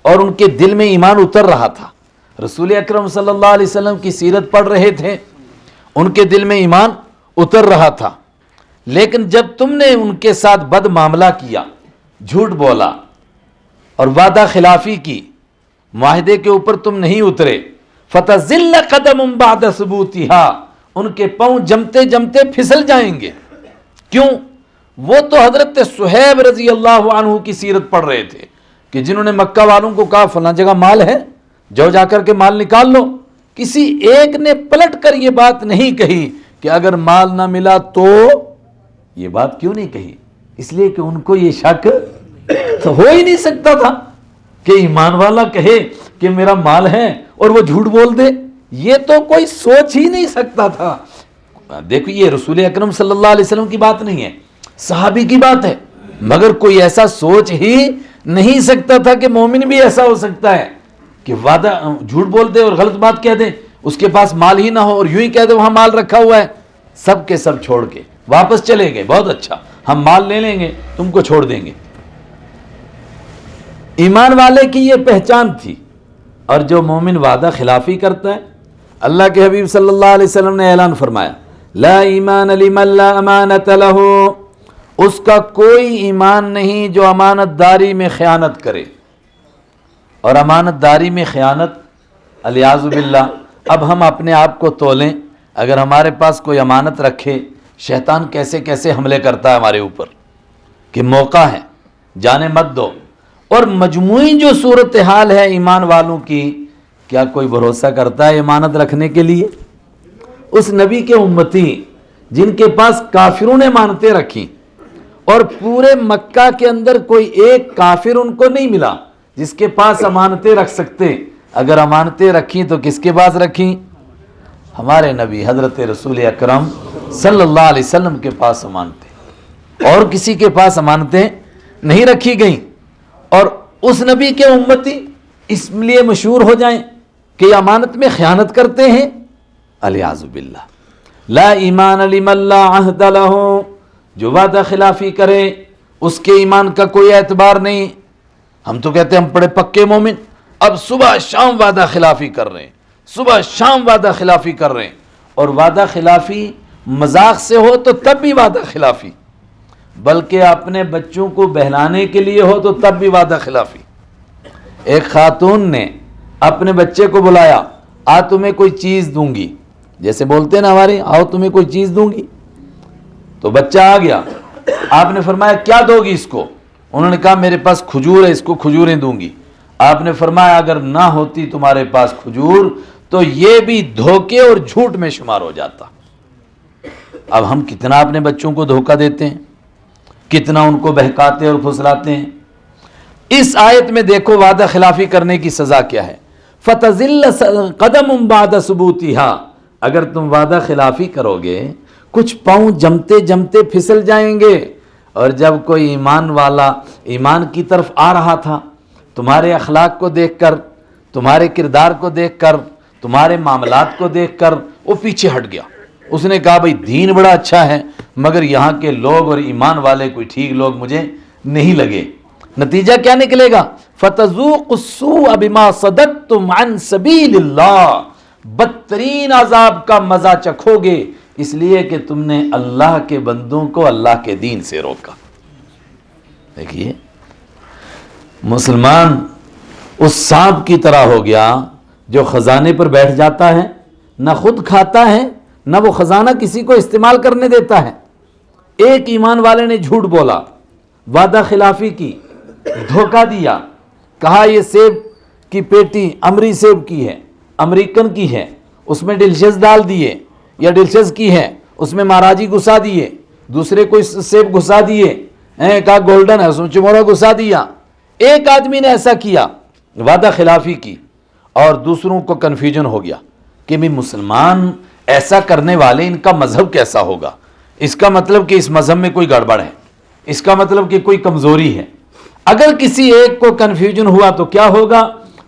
اور ان کے دل میں ایمان اتر رہا تھا. رسول اکرم صلی اللہ علیہ وسلم کی سیرت پڑھ رہے تھے, ان کے دل میں ایمان اتر رہا تھا. لیکن جب تم نے ان کے ساتھ بد معاملہ کیا, جھوٹ بولا اور وعدہ خلافی کی, معاہدے کے اوپر تم نہیں اترے, فَتَزِلَّ قَدَمٌ بَعْدَ ثُبُوتِهَا, ان کے پاؤں جمتے جمتے پھسل جائیں گے. کیوں؟ وہ تو حضرت صہیب رضی اللہ عنہ کی سیرت پڑھ رہے تھے کہ جنہوں نے مکہ والوں کو کہا فلاں جگہ مال ہے, جاؤ جا کر کے مال نکال لو. کسی ایک نے پلٹ کر یہ بات نہیں کہی کہ اگر مال نہ ملا تو, یہ بات کیوں نہیں کہی؟ اس لیے کہ ان کو یہ شک تو ہو ہی نہیں سکتا تھا کہ ایمان والا کہے کہ میرا مال ہے اور وہ جھوٹ بول دے. یہ تو کوئی سوچ ہی نہیں سکتا تھا. دیکھو یہ رسول اکرم صلی اللہ علیہ وسلم کی بات نہیں ہے, صحابی کی بات ہے, مگر کوئی ایسا سوچ ہی نہیں سکتا تھا کہ مومن بھی ایسا ہو سکتا ہے کہ وعدہ جھوٹ بول دے اور غلط بات کہہ دے, اس کے پاس مال ہی نہ ہو اور یوں ہی کہہ دے وہاں مال رکھا ہوا ہے. سب کے سب چھوڑ کے واپس چلے گئے, بہت اچھا, ہم مال لے لیں گے, تم کو چھوڑ دیں گے. ایمان والے کی یہ پہچان تھی. اور جو مومن وعدہ خلافی کرتا ہے, اللہ کے حبیب صلی اللہ علیہ وسلم نے اعلان فرمایا لا ایمان لمن لا امانت لہ, اس کا کوئی ایمان نہیں جو امانت داری میں خیانت کرے. اور امانت داری میں خیانت الیاذ باللہ. اب ہم اپنے آپ کو تولیں, اگر ہمارے پاس کوئی امانت رکھے, شیطان کیسے کیسے حملے کرتا ہے ہمارے اوپر کہ موقع ہے, جانے مت دو. اور مجموعی جو صورتحال ہے ایمان والوں کی, کیا کوئی بھروسہ کرتا ہے امانت رکھنے کے لیے؟ اس نبی کے امتی جن کے پاس کافروں نے امانتیں رکھی, اور پورے مکہ کے اندر کوئی ایک کافر ان کو نہیں ملا جس کے پاس امانتیں رکھ سکتے. اگر امانتیں رکھیں تو کس کے پاس رکھیں؟ ہمارے نبی حضرت رسول اکرم صلی اللہ علیہ وسلم کے پاس امانتیں, اور کسی کے پاس امانتیں نہیں رکھی گئیں. اور اس نبی کے امتی اس لیے مشہور ہو جائیں کہ یہ امانت میں خیانت کرتے ہیں, الیاذ باللہ. لا ایمان لمن لا عہد لہ, جو وعدہ خلافی کرے اس کے ایمان کا کوئی اعتبار نہیں. ہم تو کہتے ہیں ہم بڑے پکے مومن, اب صبح شام وعدہ خلافی کر رہے ہیں, صبح شام وعدہ خلافی کر رہے ہیں. اور وعدہ خلافی مذاق سے ہو تو تب بھی وعدہ خلافی, بلکہ اپنے بچوں کو بہلانے کے لیے ہو تو تب بھی وعدہ خلافی. ایک خاتون نے اپنے بچے کو بلایا, آ تمہیں کوئی چیز دوں گی، جیسے بولتے ہیں نا ہمارے، آؤ تمہیں کوئی چیز دوں گی، تو بچہ آ گیا، آپ نے فرمایا کیا دو گی اس کو؟ انہوں نے کہا میرے پاس کھجور ہے، اس کو کھجوریں دوں گی۔ آپ نے فرمایا اگر نہ ہوتی تمہارے پاس کھجور تو یہ بھی دھوکے اور جھوٹ میں شمار ہو جاتا۔ اب ہم کتنا اپنے بچوں کو دھوکہ دیتے ہیں، کتنا ان کو بہکاتے اور پھسلاتے ہیں۔ اس آیت میں دیکھو وعدہ خلافی کرنے کی سزا کیا ہے، فَتَزِلَّ قَدَمٌ بَعْدَ ثُبُوتِهَا، اگر تم وعدہ خلافی کرو گے کچھ پاؤں جمتے جمتے پھسل جائیں گے۔ اور جب کوئی ایمان والا ایمان کی طرف آ رہا تھا، تمہارے اخلاق کو دیکھ کر، تمہارے کردار کو دیکھ کر، تمہارے معاملات کو دیکھ کر وہ پیچھے ہٹ گیا، اس نے کہا بھئی دین بڑا اچھا ہے مگر یہاں کے لوگ اور ایمان والے کوئی ٹھیک لوگ مجھے نہیں لگے، نتیجہ کیا نکلے گا؟ فَتَذُوقُوا السُّوءَ بِمَا صَدَدتُّمْ عَنْ سَبِيلِ اللَّهِ، بدترین عذاب کا مزہ چکھو گے اس لیے کہ تم نے اللہ کے بندوں کو اللہ کے دین سے روکا۔ دیکھیے مسلمان اس سانپ کی طرح ہو گیا جو خزانے پر بیٹھ جاتا ہے، نہ خود کھاتا ہے نہ وہ خزانہ کسی کو استعمال کرنے دیتا ہے۔ ایک ایمان والے نے جھوٹ بولا، وعدہ خلافی کی، دھوکہ دیا، کہا یہ سیب کی پیٹی امری سیب کی ہے، امریکن کی ہے، اس میں ڈیلیشس ڈال دیے، یا ڈیلیشس کی ہے اس میں مہاراجی گھسا دیے، دوسرے کو سیب گھسا دیے، کہا گولڈن ہے اس میں چمورا گھسا دیا۔ ایک آدمی نے ایسا کیا، وعدہ خلافی کی، اور دوسروں کو کنفیوژن ہو گیا کہ بھی مسلمان ایسا کرنے والے ان کا مذہب کیسا ہوگا، اس کا مطلب کہ اس مذہب میں کوئی گڑبڑ ہے، اس کا مطلب کہ کوئی کمزوری ہے۔ اگر کسی ایک کو کنفیوژن ہوا تو کیا ہوگا؟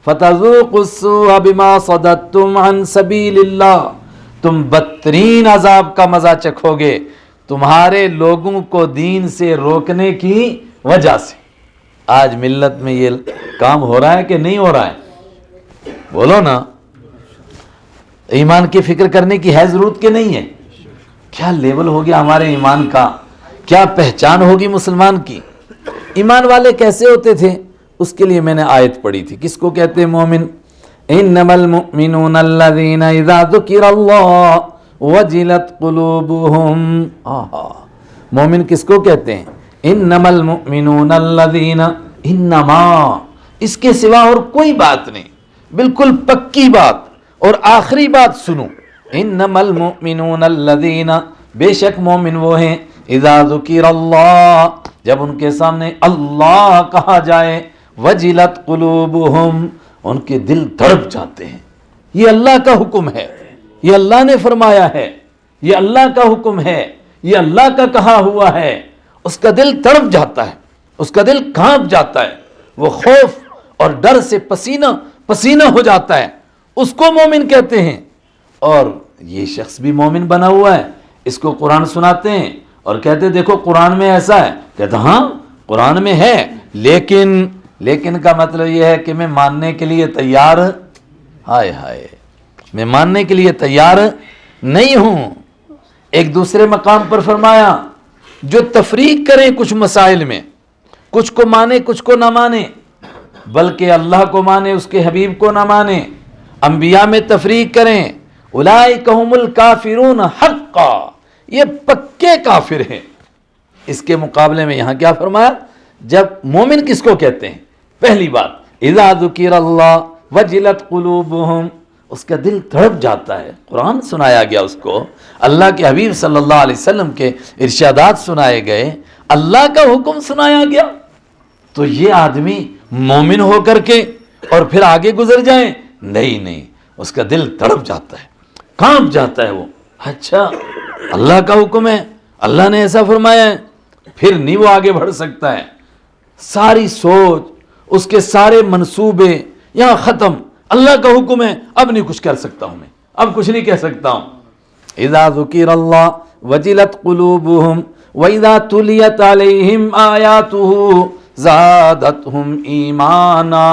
فَتَذُوقُوا السُّوءَ بِمَا صَدَدتُّمْ عَنْ سَبِيلِ اللَّهِ، تم بدترین عذاب کا مزہ چکھو گے تمہارے لوگوں کو دین سے روکنے کی وجہ سے۔ آج ملت میں یہ کام ہو رہا ہے کہ نہیں ہو رہا ہے؟ بولو نا، ایمان کی فکر کرنے کی ہے ضرورت کہ نہیں ہے؟ کیا لیول ہو گیا ہمارے ایمان کا، کیا پہچان ہوگی مسلمان کی۔ ایمان والے کیسے ہوتے تھے اس کے لیے میں نے آیت پڑھی تھی، کس کو کہتے ہیں مومن؟ انما المؤمنون الذين اذا ذكر الله وجلت قلوبهم، مومن کس کو کہتے ہیں؟ انما المؤمنون الذين، انما اس کے سوا اور کوئی بات نہیں، بالکل پکی بات اور آخری بات سنو، انما المؤمنون الذين، بے شک مومن وہ ہیں، اذا ذکر اللہ، جب ان کے سامنے اللہ کہا جائے، وجلت قلوبهم، ان کے دل تڑپ جاتے ہیں۔ یہ اللہ کا حکم ہے، یہ اللہ نے فرمایا ہے، یہ اللہ کا حکم ہے، یہ اللہ کا کہا ہوا ہے، اس کا دل تڑپ جاتا ہے، اس کا دل کانپ جاتا ہے، وہ خوف اور ڈر سے پسینہ پسینہ ہو جاتا ہے، اس کو مومن کہتے ہیں۔ اور یہ شخص بھی مومن بنا ہوا ہے، اس کو قرآن سناتے ہیں اور کہتے دیکھو قرآن میں ایسا ہے، کہتا ہاں قرآن میں ہے، لیکن کا مطلب یہ ہے کہ میں ماننے کے لیے تیار، ہائے ہائے، میں ماننے کے لیے تیار نہیں ہوں۔ ایک دوسرے مقام پر فرمایا جو تفریق کریں کچھ مسائل میں، کچھ کو مانے کچھ کو نہ مانے، بلکہ اللہ کو مانے اس کے حبیب کو نہ مانے، انبیاء میں تفریق کریں، اولئک ھم الکافرون حقا، یہ پکے کافر ہیں۔ اس کے مقابلے میں یہاں کیا فرمایا؟ جب مومن کس کو کہتے ہیں؟ پہلی بات اذا ذکر اللہ وجلت قلوبہم، اس کا دل تڑپ جاتا ہے، قرآن سنایا گیا اس کو، اللہ کے حبیب صلی اللہ علیہ وسلم کے ارشادات سنائے گئے، اللہ کا حکم سنایا گیا، تو یہ آدمی مومن ہو کر کے اور پھر آگے گزر جائیں؟ نہیں، اس کا دل تڑپ جاتا ہے، کانپ جاتا ہے وہ، اچھا اللہ کا حکم ہے، اللہ نے ایسا فرمایا ہے، پھر نہیں وہ آگے بڑھ سکتا ہے، ساری سوچ اس کے سارے منصوبے یہاں ختم، اللہ کا حکم ہے، اب نہیں کچھ کر سکتا ہوں، میں اب کچھ نہیں کہہ سکتا ہوں۔ اذا ذکر اللہ وجلت قلوبہم واذا تلیت علیہم آیاتہ زادتہم ایمانا،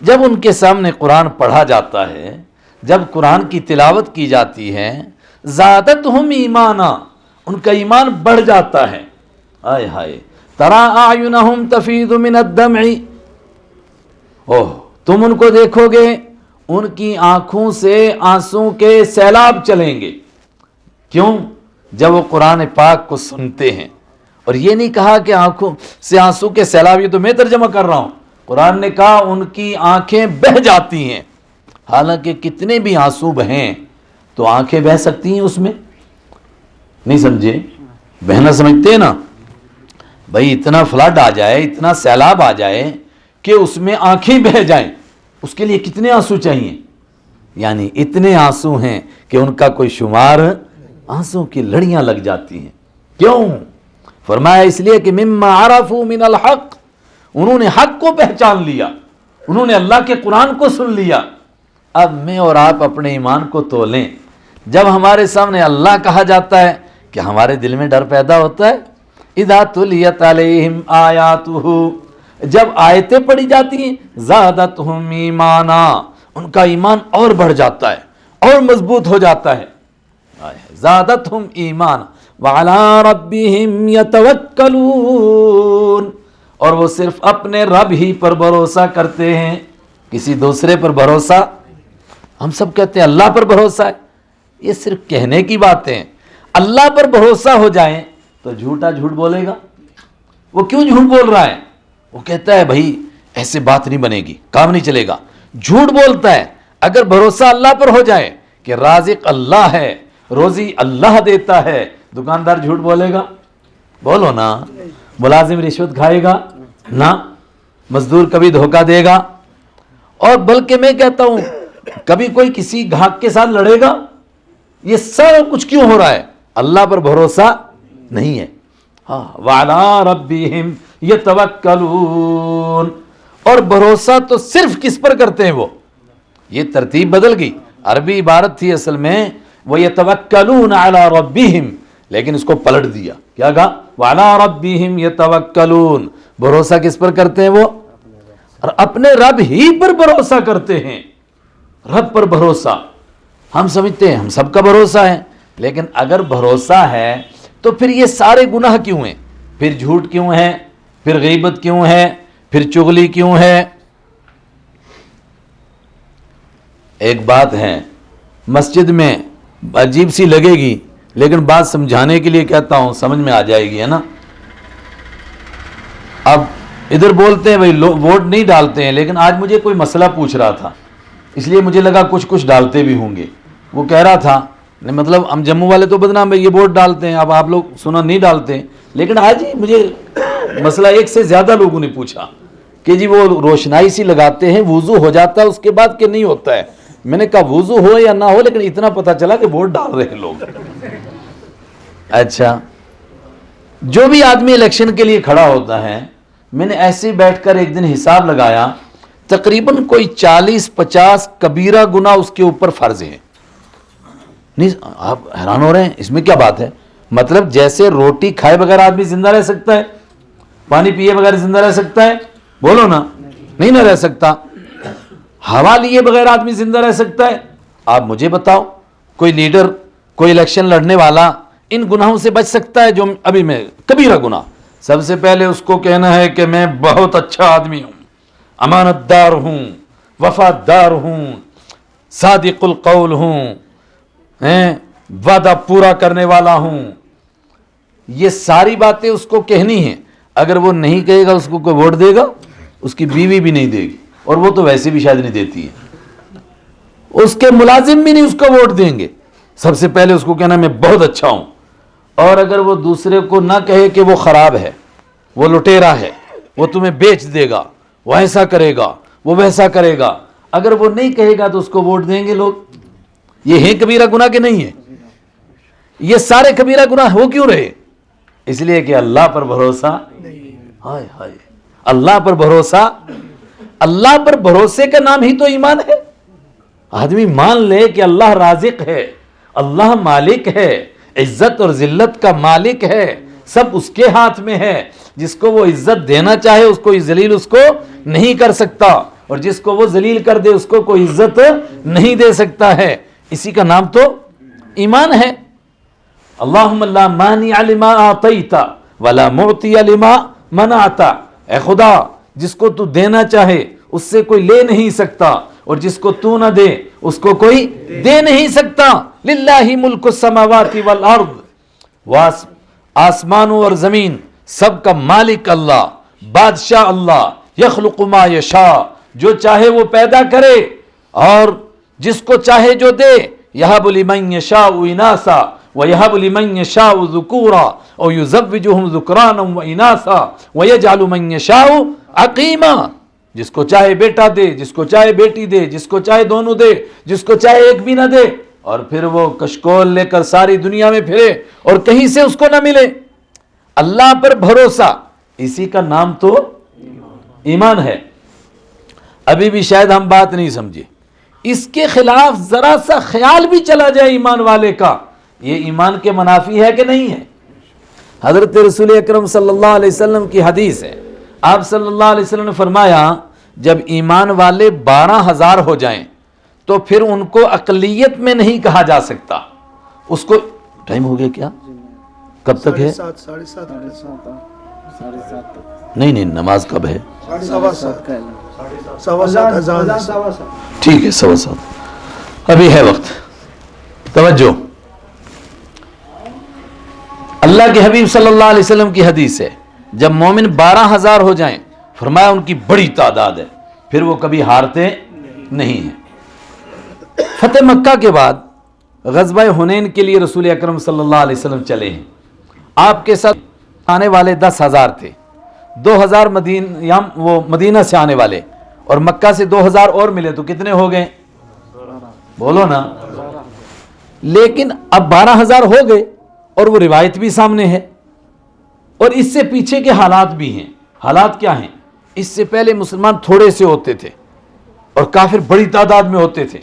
جب ان کے سامنے قرآن پڑھا جاتا ہے، جب قرآن کی تلاوت کی جاتی ہے، زادتہم ایمانا، ان کا ایمان بڑھ جاتا ہے، ہائے ہائے، ترى اعینہم تفیض من الدمع، تم ان کو دیکھو گے ان کی آنکھوں سے آنسوں کے سیلاب چلیں گے. کیوں؟ جب وہ قرآن پاک کو سنتے ہیں. اور یہ نہیں کہا کہ آنکھوں سے آنسو کے سیلاب، یہ تو میں ترجمہ کر رہا ہوں. قرآن نے کہا ان کی آنکھیں بہہ جاتی ہیں. حالانکہ کتنے بھی آنسو بہیں تو آنکھیں بہہ سکتی ہیں اس میں. نہیں سمجھے؟ بہنا سمجھتے ہیں نا بھائی، اتنا فلڈ آ جائے، اتنا سیلاب آ جائے کہ اس میں آنکھیں بہہ جائیں، اس کے لیے کتنے آنسو چاہیے؟ یعنی اتنے آنسو ہیں کہ ان کا کوئی شمار، آنسو کی لڑیاں لگ جاتی ہیں. کیوں؟ فرمایا اس لیے کہ مما عرفوا من الحق، انہوں نے حق کو پہچان لیا، انہوں نے اللہ کے قرآن کو سن لیا. اب میں اور آپ اپنے ایمان کو تولیں. جب ہمارے سامنے اللہ کہا جاتا ہے کہ ہمارے دل میں ڈر پیدا ہوتا ہے. اذا تلیت علیہم آیاتہ، جب آیتیں پڑھی جاتی ہیں، زادتہم ایمانا، ان کا ایمان اور بڑھ جاتا ہے اور مضبوط ہو جاتا ہے. زادتہم ایمانا وعلی ربہم یتوکلون، اور وہ صرف اپنے رب ہی پر بھروسہ کرتے ہیں، کسی دوسرے پر بھروسہ. ہم سب کہتے ہیں اللہ پر بھروسہ ہے، یہ صرف کہنے کی باتیں ہیں. اللہ پر بھروسہ ہو جائیں تو جھوٹا جھوٹ بولے گا. وہ کیوں جھوٹ بول رہا ہے؟ وہ کہتا ہے بھائی ایسے بات نہیں بنے گی، کام نہیں چلے گا. جھوٹ بولتا ہے. اگر بھروسہ اللہ پر ہو جائے کہ رازق اللہ ہے، روزی اللہ دیتا ہے، دکاندار جھوٹ بولے گا؟ بولو نا. ملازم رشوت کھائے گا؟ نہ. مزدور کبھی دھوکہ دے گا؟ اور بلکہ میں کہتا ہوں کبھی کوئی کسی گاہک کے ساتھ لڑے گا؟ یہ سب کچھ کیوں ہو رہا ہے؟ اللہ پر بھروسہ نہیں ہے. ہاں، وعلی ربہم یتوکلون، اور بھروسہ تو صرف کس پر کرتے ہیں وہ؟ یہ ترتیب بدل گئی. عربی عبارت تھی اصل میں وہ یتوکلون علی ربہم، لیکن اس کو پلٹ دیا. کیا کہا؟ وعلی ربہم یتوکلون. بھروسہ کس پر کرتے ہیں وہ؟ اپنے رب ہی پر بھروسہ کرتے ہیں. رب پر بھروسہ ہم سمجھتے ہیں ہم سب کا بھروسہ ہے، لیکن اگر بھروسہ ہے تو پھر یہ سارے گناہ کیوں ہیں؟ پھر جھوٹ کیوں ہے؟ پھر غیبت کیوں ہے؟ پھر چغلی کیوں ہے؟ ایک بات ہے، مسجد میں عجیب سی لگے گی لیکن بات سمجھانے کے لیے کہتا ہوں، سمجھ میں آ جائے گی، ہے نا. اب ادھر بولتے ہیں بھائی ووٹ نہیں ڈالتے ہیں، لیکن آج مجھے کوئی مسئلہ پوچھ رہا تھا، اس لیے مجھے لگا کچھ ڈالتے بھی ہوں گے. وہ کہہ رہا تھا مطلب ہم جموں والے تو بدنام ہے، یہ ووٹ ڈالتے ہیں، اب آپ لوگ سنا نہیں ڈالتے ہیں. لیکن آج ہی مجھے مسئلہ ایک سے زیادہ لوگوں نے پوچھا کہ جی وہ روشنائی سی لگاتے ہیں، وضو ہو جاتا ہے اس کے بعد کہ نہیں ہوتا ہے. میں نے کہا وضو ہو یا نہ ہو، لیکن اتنا پتہ چلا کہ ووٹ ڈال رہے ہیں لوگ. اچھا، جو بھی آدمی الیکشن کے لیے کھڑا ہوتا ہے، میں نے ایسے ہی بیٹھ کر ایک دن حساب لگایا، تقریباً کوئی 40-50 کبیرہ گناہ اس کے اوپر فرض ہیں. نہیں آپ حیران ہو رہے ہیں اس میں کیا بات ہے؟ مطلب جیسے روٹی کھائے بغیر آدمی زندہ رہ سکتا ہے، پانی پیے بغیر زندہ رہ سکتا ہے؟ بولو نا. نہیں نہ رہ سکتا. ہوا لیے بغیر آدمی زندہ رہ سکتا ہے؟ آپ مجھے بتاؤ کوئی لیڈر، کوئی الیکشن لڑنے والا ان گناہوں سے بچ سکتا ہے جو ابھی میں کبیرہ گناہ؟ سب سے پہلے اس کو کہنا ہے کہ میں بہت اچھا آدمی ہوں، امانت دار ہوں، وفادار ہوں، صادق القول ہوں، وعدہ پورا کرنے والا ہوں. یہ ساری باتیں اس کو کہنی ہیں. اگر وہ نہیں کہے گا اس کو کوئی ووٹ دے گا؟ اس کی بیوی بھی نہیں دے گی، اور وہ تو ویسے بھی شاید نہیں دیتی ہے. اس کے ملازم بھی نہیں اس کو ووٹ دیں گے. سب سے پہلے اس کو کہنا میں بہت اچھا ہوں. اور اگر وہ دوسرے کو نہ کہے کہ وہ خراب ہے، وہ لٹیرا ہے، وہ تمہیں بیچ دے گا، وہ ایسا کرے گا، وہ ویسا کرے گا، اگر وہ نہیں کہے گا تو اس کو ووٹ دیں گے لوگ. یہ ہے کبیرہ گناہ کہ نہیں ہے؟ یہ سارے کبیرہ گناہ ہو کیوں رہے؟ اس لیے کہ اللہ پر بھروسہ. ہائے ہائے، اللہ پر بھروسہ. اللہ پر بھروسے کا نام ہی تو ایمان ہے. آدمی مان لے کہ اللہ رازق ہے، اللہ مالک ہے، عزت اور ذلت کا مالک ہے، سب اس کے ہاتھ میں ہے. جس کو وہ عزت دینا چاہے اس کو ذلیل اس کو نہیں کر سکتا، اور جس کو وہ ذلیل کر دے اس کو کوئی عزت نہیں دے سکتا ہے. اسی کا نام تو ایمان ہے. اللہم لا مانع لما اعطیت ولا معطی لما منعت. اے خدا، جس کو تو دینا چاہے اس سے کوئی لے نہیں سکتا، اور جس کو تو نہ دے اس کو کوئی دے نہیں سکتا. للہ ملک السماوات والارض، آسمانوں اور زمین سب کا مالک اللہ، بادشاہ اللہ. یخلق ما یشاء، جو چاہے وہ پیدا کرے اور جس کو چاہے جو دے. یہب لمن یشاء اناثا ویہب لمن یشاء ذکورا او یزوجہم ذکرانا واناثا ویجعل من یشاء عقیما. جس کو چاہے بیٹا دے، جس کو چاہے بیٹی دے، جس کو چاہے دونوں دے، جس کو چاہے ایک بھی نہ دے، اور پھر وہ کشکول لے کر ساری دنیا میں پھرے اور کہیں سے اس کو نہ ملے. اللہ پر بھروسہ، اسی کا نام تو ایمان ہے. ابھی بھی شاید ہم بات نہیں سمجھے. اس کے خلاف ذرا سا خیال بھی چلا جائے ایمان والے کا، یہ ایمان کے منافی ہے کہ نہیں ہے؟ حضرت رسول اکرم صلی اللہ علیہ وسلم کی حدیث ہے. آپ صلی اللہ علیہ وسلم نے فرمایا جب ایمان والے 12,000 ہو جائیں تو پھر ان کو اقلیت میں نہیں کہا جا سکتا. اس کو ٹائم ہو گیا کیا؟ کب تک ہے؟ 7:30 نہیں نماز کب ہے؟ 7:15 ٹھیک ہے 7:15 ابھی ہے وقت. توجہ، اللہ کے حبیب صلی اللہ علیہ وسلم کی حدیث ہے جب مومن 12,000 ہو جائیں، فرمایا ان کی بڑی تعداد ہے، پھر وہ کبھی ہارتے نہیں ہیں. فتح مکہ کے بعد غزوہ حنین کے لیے رسول اکرم صلی اللہ علیہ وسلم چلے ہیں. آپ کے ساتھ آنے والے 10,000 تھے، 2,000 مدینہ سے آنے والے اور مکہ سے 2,000 اور ملے تو کتنے ہو گئے؟ بولو نا. لیکن اب 12,000 ہو گئے اور وہ روایت بھی سامنے ہے اور اس سے پیچھے کے حالات بھی ہیں. حالات کیا ہیں؟ اس سے پہلے مسلمان تھوڑے سے ہوتے تھے اور کافر بڑی تعداد میں ہوتے تھے،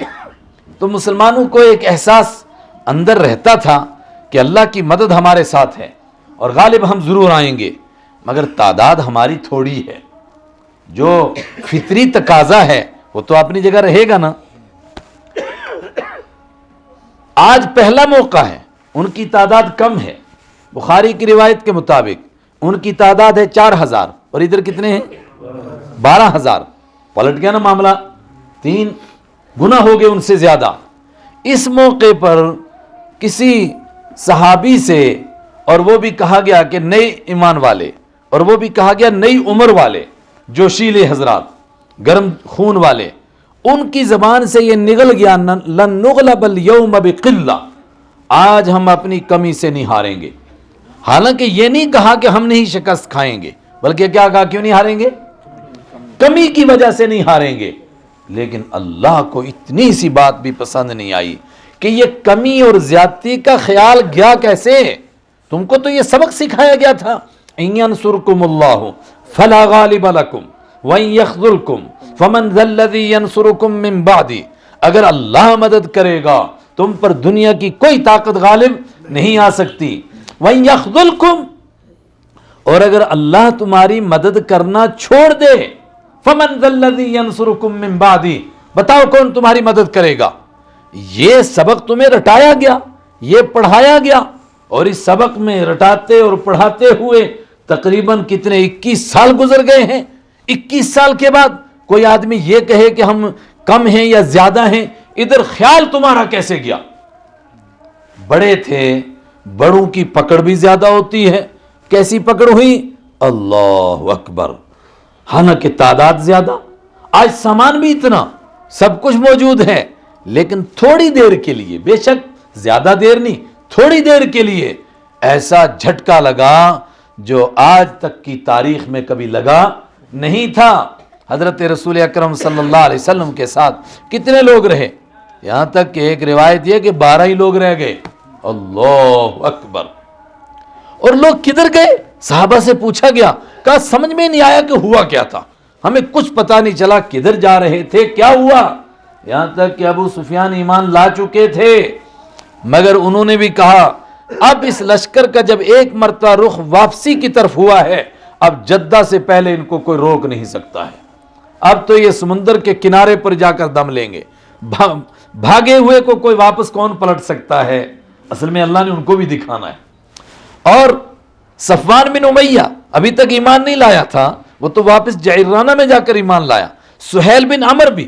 تو مسلمانوں کو ایک احساس اندر رہتا تھا کہ اللہ کی مدد ہمارے ساتھ ہے اور غالب ہم ضرور آئیں گے، مگر تعداد ہماری تھوڑی ہے. جو فطری تقاضا ہے وہ تو اپنی جگہ رہے گا نا. آج پہلا موقع ہے، ان کی تعداد کم ہے. بخاری کی روایت کے مطابق ان کی تعداد ہے 4,000 اور ادھر کتنے ہیں؟ 12,000. پلٹ گیا نا معاملہ، 3 گنا ہو گئے ان سے زیادہ. اس موقع پر کسی صحابی سے، اور وہ بھی کہا گیا کہ نئے ایمان والے، اور وہ بھی کہا گیا نئی عمر والے، جوشیلے حضرات، گرم خون والے، ان کی زبان سے یہ نگل گیا لن نغلب اليوم بقلہ، آج ہم اپنی کمی سے نہیں ہاریں گے. حالانکہ یہ نہیں کہا کہ ہم نہیں شکست کھائیں گے، بلکہ کیا کہا؟ کیوں نہیں ہاریں گے؟ کمی کی وجہ سے نہیں ہاریں گے. لیکن اللہ کو اتنی سی بات بھی پسند نہیں آئی کہ یہ کمی اور زیادتی کا خیال گیا کیسے؟ تم کو تو یہ سبق سکھایا گیا تھا، ان ینصرکم اللہ فلا غالب لکم وان یخذلکم فمن ذا الذی ینصرکم من بعدی. اگر اللہ مدد کرے گا تم پر دنیا کی کوئی طاقت غالب نہیں آ سکتی. وان یخذلکم، اور اگر اللہ تمہاری مدد کرنا چھوڑ دے، فمن ذا الذی ینصرکم من بعدی، بتاؤ کون تمہاری مدد کرے گا. یہ سبق تمہیں رٹایا گیا، یہ پڑھایا گیا، اور اس سبق میں رٹاتے اور پڑھاتے ہوئے تقریباً کتنے 21 سال گزر گئے ہیں. 21 سال کے بعد کوئی آدمی یہ کہے کہ ہم کم ہیں یا زیادہ ہیں، ادھر خیال تمہارا کیسے گیا؟ بڑے تھے، بڑوں کی پکڑ بھی زیادہ ہوتی ہے. کیسی پکڑ ہوئی؟ اللہ اکبر. حالانکہ تعداد زیادہ، آج سامان بھی اتنا، سب کچھ موجود ہے، لیکن تھوڑی دیر کے لیے، بے شک زیادہ دیر نہیں، تھوڑی دیر کے لیے ایسا جھٹکا لگا جو آج تک کی تاریخ میں کبھی لگا نہیں تھا. حضرت رسول اکرم صلی اللہ علیہ وسلم کے ساتھ کتنے لوگ رہے؟ یہاں تک کہ ایک روایت یہ کہ 12 ہی لوگ رہ گئے. اللہ اکبر. اور لوگ کدھر گئے؟ صحابہ سے پوچھا گیا، کہا سمجھ میں نہیں آیا کہ ہوا کیا تھا، ہمیں کچھ پتہ نہیں چلا کدھر جا رہے تھے، کیا ہوا. یہاں تک کہ ابو سفیان ایمان لا چکے تھے، مگر انہوں نے بھی کہا اب اس لشکر کا جب ایک مرتبہ رخ واپسی کی طرف ہوا ہے، اب جدہ سے پہلے ان کو کوئی روک نہیں سکتا ہے. اب تو یہ سمندر کے کنارے پر جا کر دم لیں گے. بھاگے ہوئے کو کوئی واپس کون پلٹ سکتا ہے؟ اصل میں اللہ نے ان کو بھی دکھانا ہے. اور صفوان بن امیہ ابھی تک ایمان نہیں لایا تھا، وہ تو واپس جعرانہ میں جا کر ایمان لایا. سہیل بن عمر بھی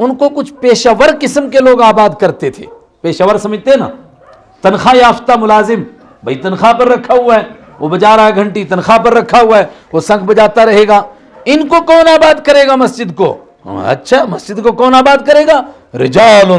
ان کو کچھ پیشہ ور قسم کے لوگ آباد کرتے تھے. پیشہ ور سمجھتے ہیں نا, تنخواہ یافتہ ملازم, بھائی تنخواہ پر رکھا ہوا ہے, وہ بجا رہا ہے گھنٹی, تنخواہ پر رکھا ہوا ہے, وہ شنکھ بجاتا رہے گا. ان کو کون آباد کرے گا مسجد کو؟ اچھا, مسجد کو کون آباد کرے گا؟ رجال,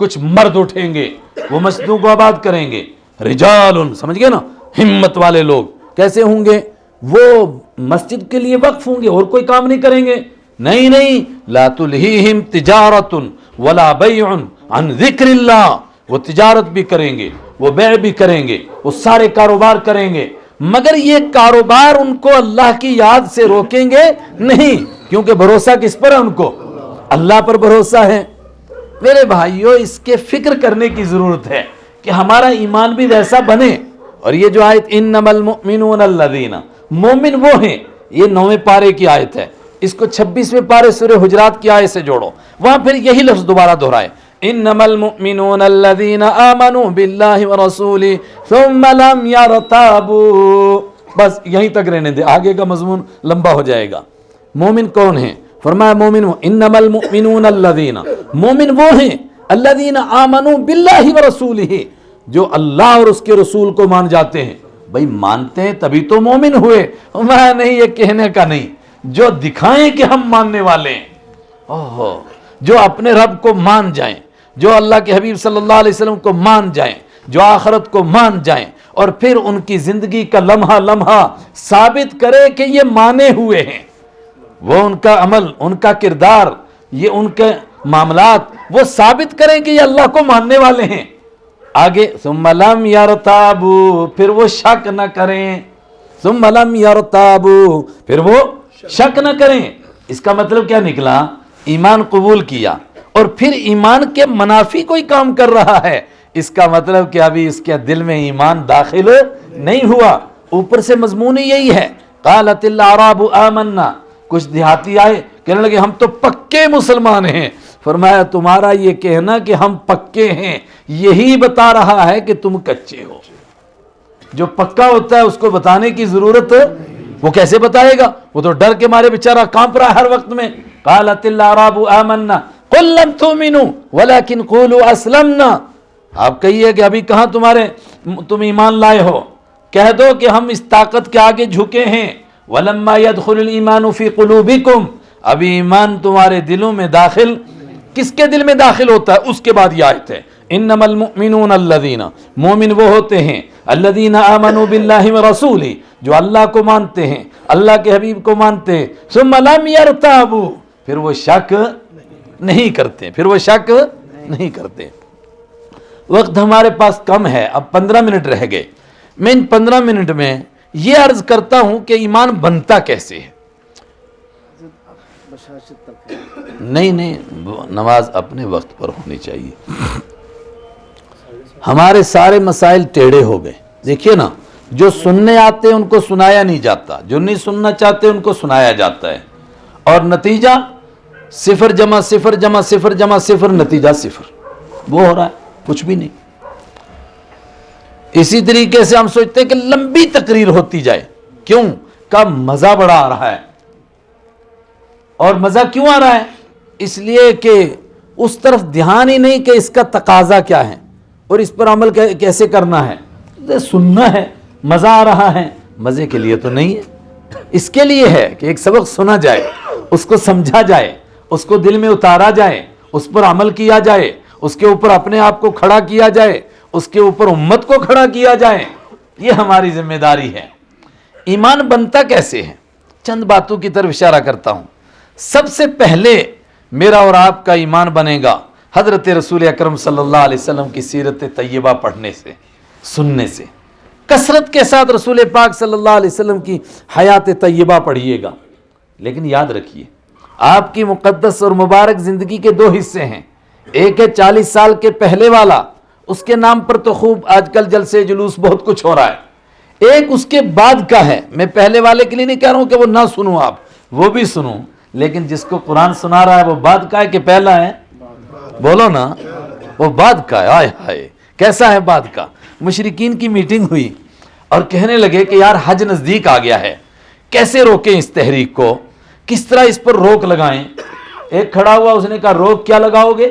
کچھ مرد اٹھیں گے وہ مسجدوں کو آباد کریں گے. رجال, سمجھ گئے نا, ہمت والے لوگ. کیسے ہوں گے وہ؟ مسجد کے لیے وقف ہوں گے اور کوئی کام نہیں کریں گے. نہیں, لا تلہیہم تجارت ولا بیع عن ذکر اللہ. وہ تجارت بھی کریں گے, وہ بیع بھی کریں گے, وہ سارے کاروبار کریں گے, مگر یہ کاروبار ان کو اللہ کی یاد سے روکیں گے نہیں, کیونکہ بھروسہ کس پر ہے ان کو؟ اللہ پر بھروسہ ہے. میرے بھائیوں, اس کے فکر کرنے کی ضرورت ہے کہ ہمارا ایمان بھی ویسا بنے. اور یہ جو آیت انما المؤمنون الذین, مومن وہ ہیں, یہ 9ویں پارے کی آیت ہے, اس کو 26ویں پارے سورہ حجرات کی آیت سے جوڑو, وہاں پھر یہی لفظ دوبارہ دہرائے, انما المؤمنون الذین آمنوا باللہ ورسولہ ثم لم یرتابوا. بس یہیں تک رہنے دے, آگے کا مضمون لمبا ہو جائے گا. مومن کون ہیں؟ فرمایا مومن انما المؤمنون الذین, مومن وہ ہیں الذین آمنوا باللہ ورسولہ, جو اللہ اور اس کے رسول کو مان جاتے ہیں. بھائی مانتے ہیں تبھی تو مومن ہوئے, میں نہیں یہ کہنے کا نہیں, جو دکھائیں کہ ہم ماننے والے ہیں. اوہو, جو اپنے رب کو مان جائیں, جو اللہ کے حبیب صلی اللہ علیہ وسلم کو مان جائیں, جو آخرت کو مان جائیں, اور پھر ان کی زندگی کا لمحہ لمحہ ثابت کرے کہ یہ مانے ہوئے ہیں. وہ ان کا عمل, ان کا کردار, یہ ان کے معاملات وہ ثابت کریں کہ یہ اللہ کو ماننے والے ہیں. آگے ثم لم یرتابوا, پھر وہ شک نہ کریں. ثم لم یرتابوا, پھر وہ شک نہ کریں. اس کا مطلب کیا نکلا؟ ایمان قبول کیا اور پھر ایمان کے منافی کوئی کام کر رہا ہے, اس کا مطلب کہ ابھی اس کے دل میں ایمان داخل نہیں ہوا. اوپر سے مضمون یہی ہے. قالت الاعراب آمنا, کچھ دیہاتی آئے کہنے لگے ہم تو پکے مسلمان ہیں. فرمایا تمہارا یہ کہنا کہ ہم پکے ہیں یہی بتا رہا ہے کہ تم کچے ہو. جو پکا ہوتا ہے اس کو بتانے کی ضرورت, وہ کیسے بتائے گا؟ وہ تو ڈر کے مارے بیچارہ کانپ رہا ہے ہر وقت میں. قالت الاعراب آمنا قل لم تؤمنوا ولكن قولوا اسلمنا. آپ کہیے کہ ابھی کہاں تم ایمان لائے ہو, کہہ دو کہ ہم اس طاقت کے آگے جھکے ہیں. ولما يدخل الايمان في قلوبكم, ابھی ایمان تمہارے دلوں میں داخل, کس کے دل میں داخل ہوتا ہے؟ اس کے بعد یہ آیت ہے انما المؤمنون الذین, مومن وہ ہوتے ہیں الذین آمنوا باللہ ورسولہ, جو اللہ کو مانتے ہیں, اللہ کے حبیب کو مانتے ہیں. ثم لم یرتابوا, پھر وہ شک نہیں کرتے, پھر وہ شک نہیں کرتے. وقت ہمارے پاس کم ہے, اب 15 منٹ رہ گئے. میں ان 15 منٹ میں یہ عرض کرتا ہوں کہ ایمان بنتا کیسے ہے. نہیں, نماز اپنے وقت پر ہونی چاہیے. ہمارے سارے مسائل ٹیڑھے ہو گئے. دیکھیے نا, جو سننے آتے ہیں ان کو سنایا نہیں جاتا, جو نہیں سننا چاہتے ان کو سنایا جاتا ہے, اور نتیجہ 0 جمع 0 جمع 0 جمع 0, نتیجہ 0. وہ ہو رہا ہے, کچھ بھی نہیں. اسی طریقے سے ہم سوچتے ہیں کہ لمبی تقریر ہوتی جائے, کیوں؟ کا مزہ بڑا آ رہا ہے. اور مزہ کیوں آ رہا ہے؟ اس لیے کہ اس طرف دھیان ہی نہیں کہ اس کا تقاضا کیا ہے اور اس پر عمل کیسے کرنا ہے. سننا ہے, مزہ آ رہا ہے, مزے کے لیے تو نہیں ہے, اس کے لیے ہے کہ ایک سبق سنا جائے, اس کو سمجھا جائے, اس کو دل میں اتارا جائے, اس پر عمل کیا جائے, اس کے اوپر اپنے آپ کو کھڑا کیا جائے, اس کے اوپر امت کو کھڑا کیا جائے. یہ ہماری ذمہ داری ہے. ایمان بنتا کیسے ہے؟ چند باتوں کی طرف اشارہ کرتا ہوں. سب سے پہلے میرا اور آپ کا ایمان بنے گا حضرت رسول اکرم صلی اللہ علیہ وسلم کی سیرت طیبہ پڑھنے سے, سننے سے. کثرت کے ساتھ رسول پاک صلی اللہ علیہ وسلم کی حیات طیبہ پڑھیے گا. لیکن یاد رکھیے, آپ کی مقدس اور مبارک زندگی کے 2 حصے ہیں. ایک ہے 40 سال کے پہلے والا, اس کے نام پر تو خوب آج کل جلسے جلوس بہت کچھ ہو رہا ہے. ایک اس کے بعد کا ہے. میں پہلے والے کے لیے نہیں کہہ رہا ہوں کہ وہ نہ سنوں, آپ وہ بھی سنوں, لیکن جس کو قرآن سنا رہا ہے وہ بعد کا ہے کہ پہلا ہے؟ بولو نا, وہ بعد کا ہے. آئے ہائے, کیسا ہے بعد کا؟ مشرکین کی میٹنگ ہوئی اور کہنے لگے کہ یار حج نزدیک آ گیا ہے, کیسے روکیں اس تحریک کو, کس طرح اس پر روک لگائیں. ایک کھڑا ہوا, اس نے کہا روک کیا لگاؤ گے,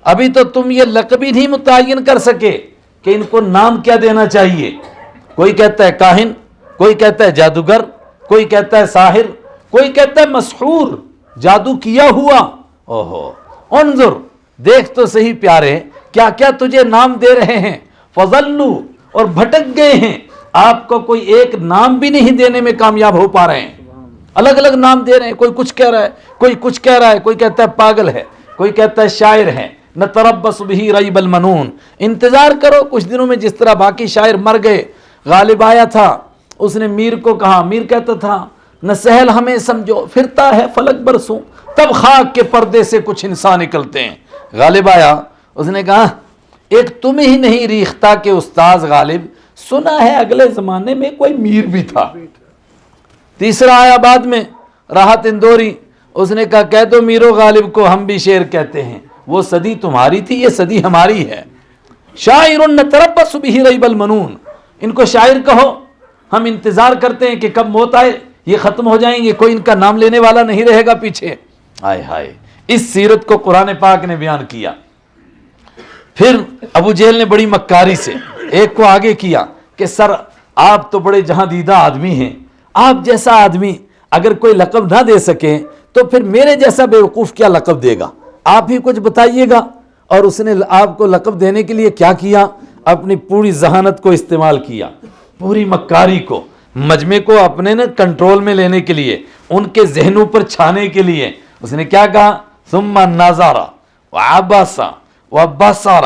ابھی تو تم یہ لقب ہی نہیں متعین کر سکے کہ ان کو نام کیا دینا چاہیے. کوئی کہتا ہے کاہن, کوئی کہتا ہے جادوگر, کوئی کہتا ہے ساحر, کوئی کہتا ہے مسحور, جادو کیا ہوا. اوہو, انظر, دیکھ تو صحیح پیارے, کیا کیا تجھے نام دے رہے ہیں. فضلوا, اور بھٹک گئے ہیں. آپ کو کوئی ایک نام بھی نہیں دینے میں کامیاب ہو پا رہے ہیں, الگ الگ نام دے رہے ہیں. کوئی کچھ کہہ رہا ہے, کوئی کچھ کہہ رہا ہے, کوئی کہتا ہے پاگل ہے, کوئی کہتا ہے شاعر ہے. نتربص بہ ریب المنون, انتظار کرو کچھ دنوں میں. جس طرح باقی شاعر مر گئے, غالب آیا تھا, اس نے میر کو کہا, میر کہتا تھا نہ سہل ہمیں سمجھو, پھرتا ہے فلک برسوں, تب خاک کے پردے سے کچھ انسان نکلتے ہیں. غالب آیا, اس نے کہا ایک تم ہی نہیں ریختہ کہ استاذ غالب, سنا ہے اگلے زمانے میں کوئی میر بھی تھا. تیسرا آیا بعد میں, راحت اندوری, اس نے کہا کہہ دو میرو غالب کو ہم بھی شعر کہتے ہیں, وہ صدی تمہاری تھی, یہ صدی ہماری ہے. شاعر نتربص بہ ریب المنون, ان کو شاعر کہو, ہم انتظار کرتے ہیں کہ کب موت آئے, یہ ختم ہو جائیں گے, کوئی ان کا نام لینے والا نہیں رہے گا پیچھے. ہائے ہائے, اس سیرت کو قرآن پاک نے بیان کیا. پھر ابو جہل نے بڑی مکاری سے ایک کو آگے کیا کہ سر آپ تو بڑے جہاں دیدہ آدمی ہیں, آپ جیسا آدمی اگر کوئی لقب نہ دے سکے تو پھر میرے جیسا بیوقوف کیا لقب دے گا, آپ ہی کچھ بتائیے گا. اور اس نے آپ کو لقب دینے کے لیے کیا کیا, اپنی پوری ذہانت کو استعمال کیا, پوری مکاری کو, مجمع کو اپنے نے کنٹرول میں لینے کے لیے, ان کے ذہنوں پر چھانے کے لیے. اس نے کیا کہا, ثم نظر وعبس وبصر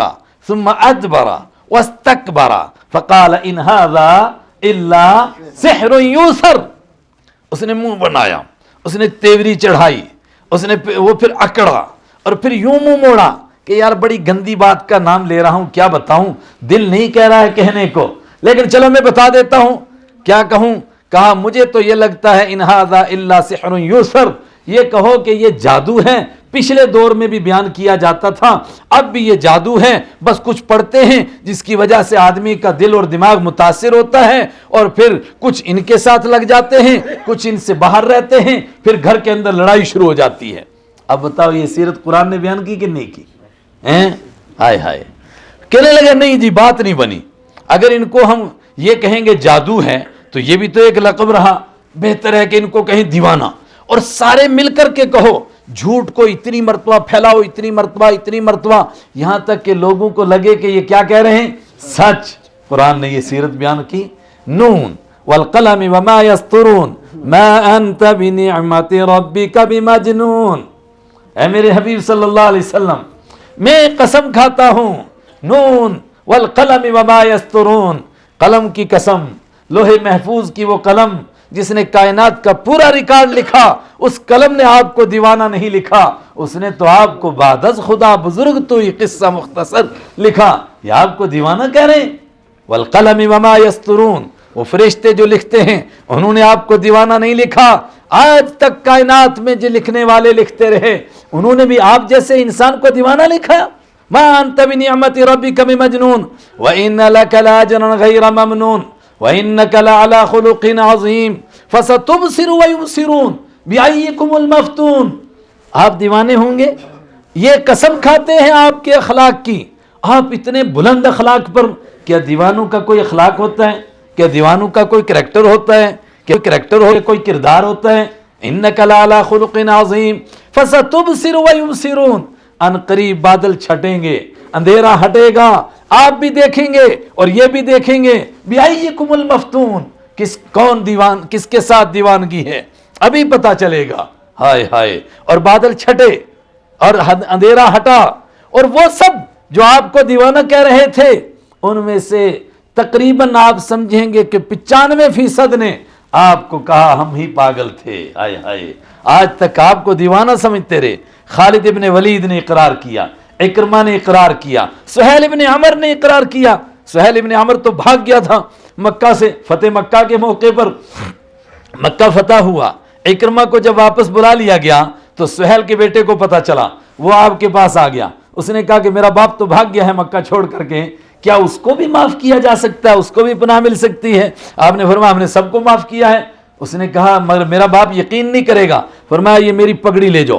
ثم ادبر واستكبر فقال ان هذا الا سحر يوسر. اس نے منہ بنایا, اس نے تیوری چڑھائی, اس نے وہ پھر اکڑا اور پھر یوں منہ موڑا کہ یار بڑی گندی بات کا نام لے رہا ہوں, کیا بتاؤں, دل نہیں کہہ رہا ہے کہنے کو, لیکن چلو میں بتا دیتا ہوں. کیا کہوں, کہا مجھے تو یہ لگتا ہے ان ھذا الا سحر یوسر, یہ کہو کہ یہ جادو ہے, پچھلے دور میں بھی بیان کیا جاتا تھا, اب بھی یہ جادو ہے, بس کچھ پڑھتے ہیں جس کی وجہ سے آدمی کا دل اور دماغ متاثر ہوتا ہے, اور پھر کچھ ان کے ساتھ لگ جاتے ہیں, کچھ ان سے باہر رہتے ہیں, پھر گھر کے اندر لڑائی شروع ہو جاتی ہے. اب بتاؤ یہ سیرت قرآن نے بیان کی کہ نہیں کی؟ ہائے ہائے, کہنے لگے نہیں جی بات نہیں بنی, اگر ان کو ہم یہ کہیں گے جادو ہے تو یہ بھی تو ایک لقب رہا, بہتر ہے کہ ان کو کہیں دیوانہ, اور سارے مل کر کے کہو جھوٹ کو اتنی مرتبہ پھیلاؤ, اتنی مرتبہ, یہاں تک کہ لوگوں کو لگے کہ یہ کیا کہہ رہے ہیں, سچ. قرآن نے یہ سیرت بیان کی, نون والقلم وما یسطرون ما انت بنعمت ربک بمجنون. اے میرے حبیب صلی اللہ علیہ وسلم, میں قسم کھاتا ہوں, نون والقلم وما یسطرون, قلم کی قسم, لوح محفوظ کی وہ قلم جس نے کائنات کا پورا ریکارڈ لکھا, اس قلم نے آپ کو دیوانہ نہیں لکھا, اس نے تو آپ کو بعد از خدا بزرگ تو یہ قصہ مختصر لکھا, یہ آپ کو دیوانہ کہہ رہے ہیں. والقلم وما یسطرون, وہ فرشتے جو لکھتے ہیں انہوں نے آپ کو دیوانہ نہیں لکھا. آج تک کائنات میں جو لکھنے والے لکھتے رہے انہوں نے بھی آپ جیسے انسان کو دیوانہ لکھا. ما انت بنعمت ربک بمجنون وان لک لاجرا غیر ممنون وانک لعلی خلق عظیم فستبصر ویبصرون بأیکم المفتون. آپ دیوانے ہوں گے, یہ قسم کھاتے ہیں آپ کے اخلاق کی, آپ اتنے بلند اخلاق پر. کیا دیوانوں کا کوئی اخلاق ہوتا ہے, کیا دیوانوں کا کوئی کریکٹر ہوتا ہے, کوئی کردار ہوتا ہے. انک لعلی خلق عظیم فستبصر ویبصرون, ان قریب بادل چھٹیں گے, اندھیرا ہٹے گا, آپ بھی دیکھیں گے اور یہ بھی دیکھیں گے. بأیکم المفتون, کس کے ساتھ دیوانگی ہے ابھی پتہ چلے گا. ہائے ہائے, اور بادل چھٹے اور اندھیرا ہٹا, اور وہ سب جو آپ کو دیوانہ کہہ رہے تھے ان میں سے تقریباً آپ سمجھیں گے کہ 95% نے آپ کو کہا ہم ہی پاگل تھے. ہائے ہائے, آج تک آپ کو دیوانہ سمجھتے رہے. خالد ابن ولید نے اقرار کیا, اکرمہ نے اقرار کیا, سہیل ابن عمر نے اقرار کیا. سہیل ابن عمر تو بھاگ گیا تھا مکہ سے, فتح مکہ کے موقع پر مکہ فتح ہوا. اکرمہ کو جب واپس بلا لیا گیا تو سہیل کے بیٹے کو پتہ چلا, وہ آپ کے پاس آ گیا. اس نے کہا کہ میرا باپ تو بھاگ گیا ہے مکہ چھوڑ کر کے, کیا اس کو بھی معاف کیا جا سکتا ہے, اس کو بھی پناہ مل سکتی ہے؟ آپ نے فرمایا ہم نے سب کو معاف کیا ہے. اس نے کہا مگر میرا باپ یقین نہیں کرے گا. فرمایا یہ میری پگڑی لے جاؤ,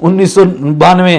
1992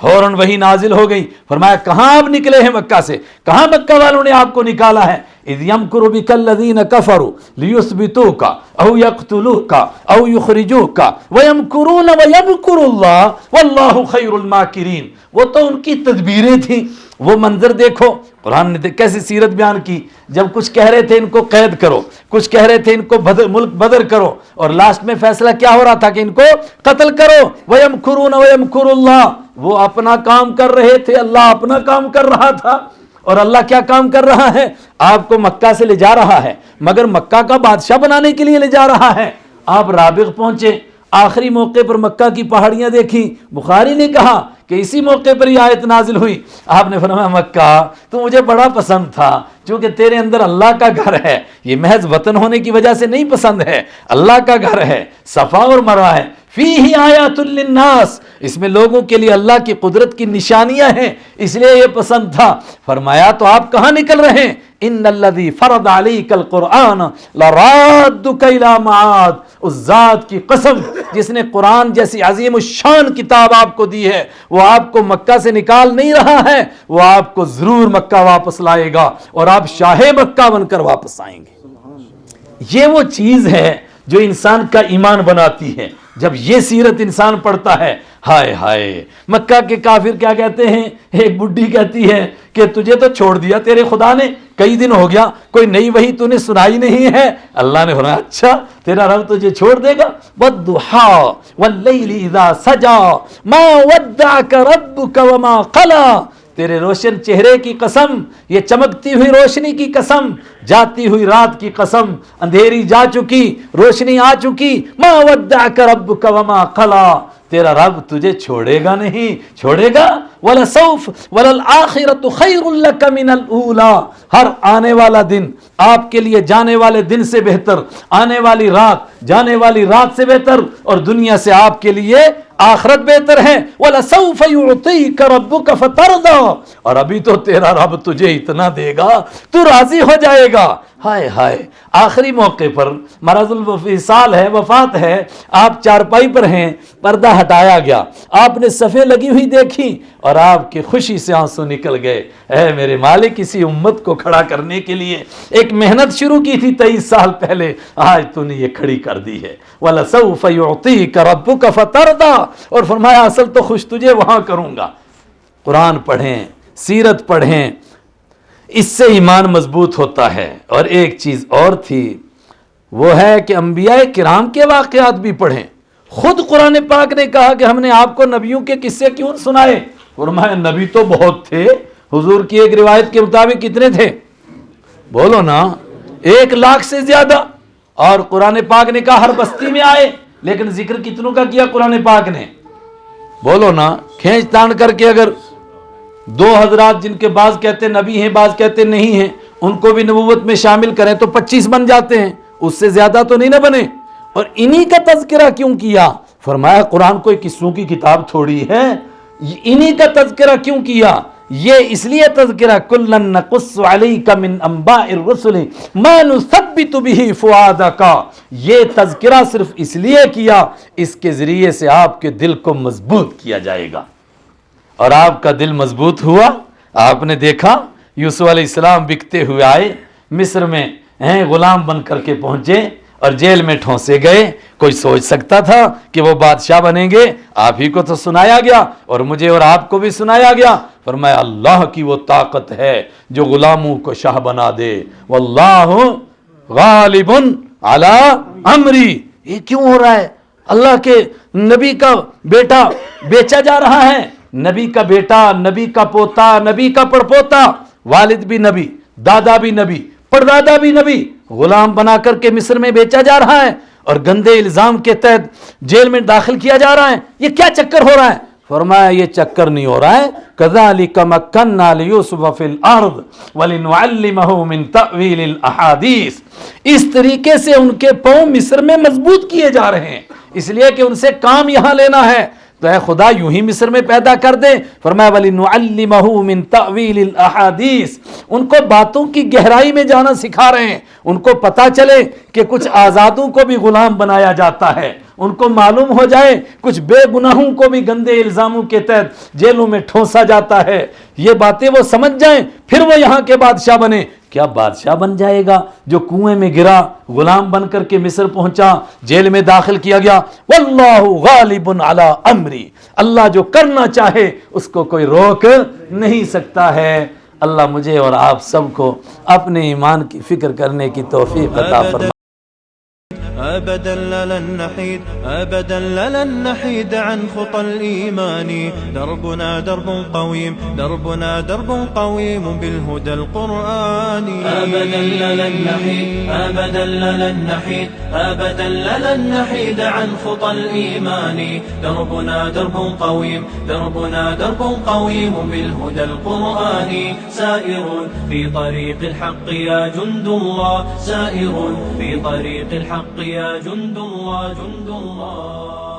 فوراً وہی نازل ہو گئی. فرمایا کہاں آپ نکلے ہیں مکہ سے, کہاں مکہ والوں نے آپ کو نکالا ہے؟ اذ یمکر بک الذین کفروا لیثبتوک او یقتلوک او یخرجوک ویمکرون ویمکر اللہ واللہ خیر الماکرین. وہ تو ان کی تدبیریں تھیں. وہ منظر دیکھو, قرآن نے کیسی سیرت بیان کی. جب کچھ کہہ رہے تھے ان کو قید کرو, کچھ کہہ رہے تھے ان کو ملک بدر کرو, اور لاسٹ میں فیصلہ کیا ہو رہا تھا کہ ان کو قتل کرو. وَيَمْكُرُونَ وَيَمْكُرُ اللَّهُ, وہ اپنا کام کر رہے تھے, اللہ اپنا کام کر رہا تھا. اور اللہ کیا کام کر رہا ہے؟ آپ کو مکہ سے لے جا رہا ہے, مگر مکہ کا بادشاہ بنانے کے لیے لے جا رہا ہے. آپ رابغ پہنچے, آخری موقع پر مکہ کی پہاڑیاں دیکھی. بخاری نے کہا کہ اسی موقع پر یہ آیت نازل ہوئی. آپ نے فرمایا مکہ تو مجھے بڑا پسند تھا, چونکہ تیرے اندر اللہ کا گھر ہے. یہ محض وطن ہونے کی وجہ سے نہیں پسند ہے, اللہ کا گھر ہے, صفا اور مروہ ہے. فیہ آیات للناس, اس میں لوگوں کے لیے اللہ کی قدرت کی نشانیاں ہیں, اس لیے یہ پسند تھا. فرمایا تو آپ کہاں نکل رہے ہیں؟ ان الذی فرض علیک القرآن لرادک الی معاد, اس ذات کی قسم جس نے قرآن جیسی عظیم الشان کتاب آپ کو دی ہے, وہ آپ کو مکہ سے نکال نہیں رہا ہے, وہ آپ کو ضرور مکہ واپس لائے گا اور آپ شاہ مکہ بن کر واپس آئیں گے. یہ وہ چیز ہے جو انسان کا ایمان بناتی ہے. جب یہ سیرت انسان پڑھتا ہے, ہائے ہائے. مکہ کے کافر کیا کہتے ہیں؟ ایک بڈھی کہتی ہے کہ تجھے تو چھوڑ دیا تیرے خدا نے, کئی دن ہو گیا, کوئی نئی وحی تو نے سنائی نہیں ہے. اللہ نے فرمایا اچھا تیرا رب تجھے چھوڑ دے گا؟ والضحیٰ واللیل اذا سجا ما ودعک ربک وما قلی, تیرے روشن چہرے کی قسم, یہ چمکتی ہوئی روشنی کی قسم, جاتی ہوئی رات کی قسم, اندھیری جا چکی روشنی آ چکی. ما ودعک ربک وما قلی, تیرا رب تجھے چھوڑے گا نہیں, چھوڑے گا. وَلَسَوْفَ وَلَلْآخِرَةُ خَيْرٌ لَكَ مِنَ الْأُولَىٰ, ہر آنے والا دن آپ کے لیے جانے والے دن سے بہتر, آنے والی رات جانے والی رات سے بہتر, اور دنیا سے آپ کے لیے آخرت بہتر ہے. وَلَسَوْفَ يُعْطِيكَ رَبُّكَ فَتَرْضَىٰ, اور ابھی تو تیرا رب تجھے اتنا دے گا تو راضی ہو جائے گا. ہائے ہائے, آخری موقع پر مرض الوصال ہے, وفات ہے, آپ چارپائی پر ہیں, پردہ ہٹایا گیا, آپ نے صفیں لگی ہوئی دیکھی اور آپ کی خوشی سے آنسو نکل گئے. اے میرے مالک, اسی امت کو کھڑا کرنے کے لیے ایک محنت شروع کی تھی 23 سال پہلے, آج تو نے یہ کھڑی کر دی ہے. وَلَسَوْفَ يُعْطِيكَ رَبُّكَ فَتَرْضَىٰ, اور فرمایا اصل تو خوش تجھے وہاں کروں گا. قرآن پڑھیں, سیرت پڑھیں, اس سے ایمان مضبوط ہوتا ہے. اور ایک چیز اور تھی, وہ ہے کہ انبیاء کرام کے واقعات بھی پڑھیں. خود قرآن پاک نے کہا کہ ہم نے آپ کو نبیوں کے قصے کیوں سنائے؟ فرمایا نبی تو بہت تھے. حضور کی ایک روایت کے مطابق کتنے تھے؟ بولو نا, 1,00,000 سے زیادہ. اور قرآن پاک نے کہا ہر بستی میں آئے, لیکن ذکر کتنوں کا کیا قرآن پاک نے؟ بولو نا, کھینچ تان کر کے اگر 2 حضرات جن کے بعض کہتے نبی ہیں بعض کہتے نہیں ہیں, ان کو بھی نبوت میں شامل کریں تو 25 بن جاتے ہیں, اس سے زیادہ تو نہیں نہ بنے. اور انہی کا تذکرہ کیوں کیا؟ فرمایا قرآن کوئی قصوں کی کتاب تھوڑی ہے, انہی کا تذکرہ کیوں کیا؟ یہ اس لیے تذکرہ کُلًّا نَقُصُّ عَلَيْكَ مِنْ أَنْبَاءِ الرُّسُلِ مَا نُثَبِّتُ بِهِ فُؤَادَكَ, یہ تذکرہ صرف اس لیے کیا, اس کے ذریعے سے آپ کے دل کو مضبوط کیا جائے گا. اور آپ کا دل مضبوط ہوا. آپ نے دیکھا یوسف علیہ السلام بکتے ہوئے آئے, مصر میں غلام بن کر کے پہنچے اور جیل میں ٹھونسے گئے. کوئی سوچ سکتا تھا کہ وہ بادشاہ بنیں گے؟ آپ ہی کو تو سنایا گیا اور مجھے اور آپ کو بھی سنایا گیا. فرمایا اللہ کی وہ طاقت ہے جو غلاموں کو شاہ بنا دے. واللہ غالب علی امری. یہ کیوں ہو رہا ہے؟ اللہ کے نبی کا بیٹا بیچا جا رہا ہے, نبی کا بیٹا, نبی کا پوتا, نبی کا پڑپوتا, والد بھی نبی, دادا بھی نبی, پردادا بھی نبی, غلام بنا کر کے مصر میں بیچا جا رہا ہے اور گندے الزام کے تحت جیل میں داخل کیا جا رہا ہے. یہ کیا چکر ہو رہا ہے؟ فرمایا یہ چکر نہیں ہو رہا ہے. كَذَلِكَ مَكَّنَّا لِيُوسُفَ فِي الْأَرْضِ وَلِنُعَلِّمَهُ مِن تَأْوِيلِ الْأَحَادِيثِ. اس طریقے سے ان کے پاؤں مصر میں مضبوط کیے جا رہے ہیں, اس لیے کہ ان سے کام یہاں لینا ہے. تو اے خدا یوں ہی مصر میں پیدا کر دے. فرمایا وَلِنُعَلِّمَهُ مِن تَأْوِيلِ الْأَحَادِيثِ, ان کو باتوں کی گہرائی میں جانا سکھا رہے ہیں. ان کو پتا چلے کہ کچھ آزادوں کو بھی غلام بنایا جاتا ہے, ان کو معلوم ہو جائے کچھ بے گناہوں کو بھی گندے الزاموں کے تحت جیلوں میں ٹھونسا جاتا ہے، یہ باتیں وہ سمجھ جائیں، پھر وہ یہاں کے بادشاہ بنے۔ کیا بادشاہ بن جائے گا جو کنویں میں گرا، غلام بن کر کے مصر پہنچا، جیل میں داخل کیا گیا؟ واللہ غالب علی امری، اللہ جو کرنا چاہے اس کو کوئی روک نہیں سکتا ہے۔ اللہ مجھے اور آپ سب کو اپنے ایمان کی فکر کرنے کی توفیق عطا فرمائے۔ أبدا لن نحيد أبدا لن نحيد عن خطى الإيمان، دربنا درب قويم دربنا درب قويم بالهدى القرآني. أبدا لن نحيد أبدا لن نحيد أبدا لن نحيد عن خطى الإيمان، دربنا درب قويم دربنا درب قويم بالهدى القرآني. سائر في طريق الحق يا جند الله، سائر في طريق الحق يا جند الله جند الله.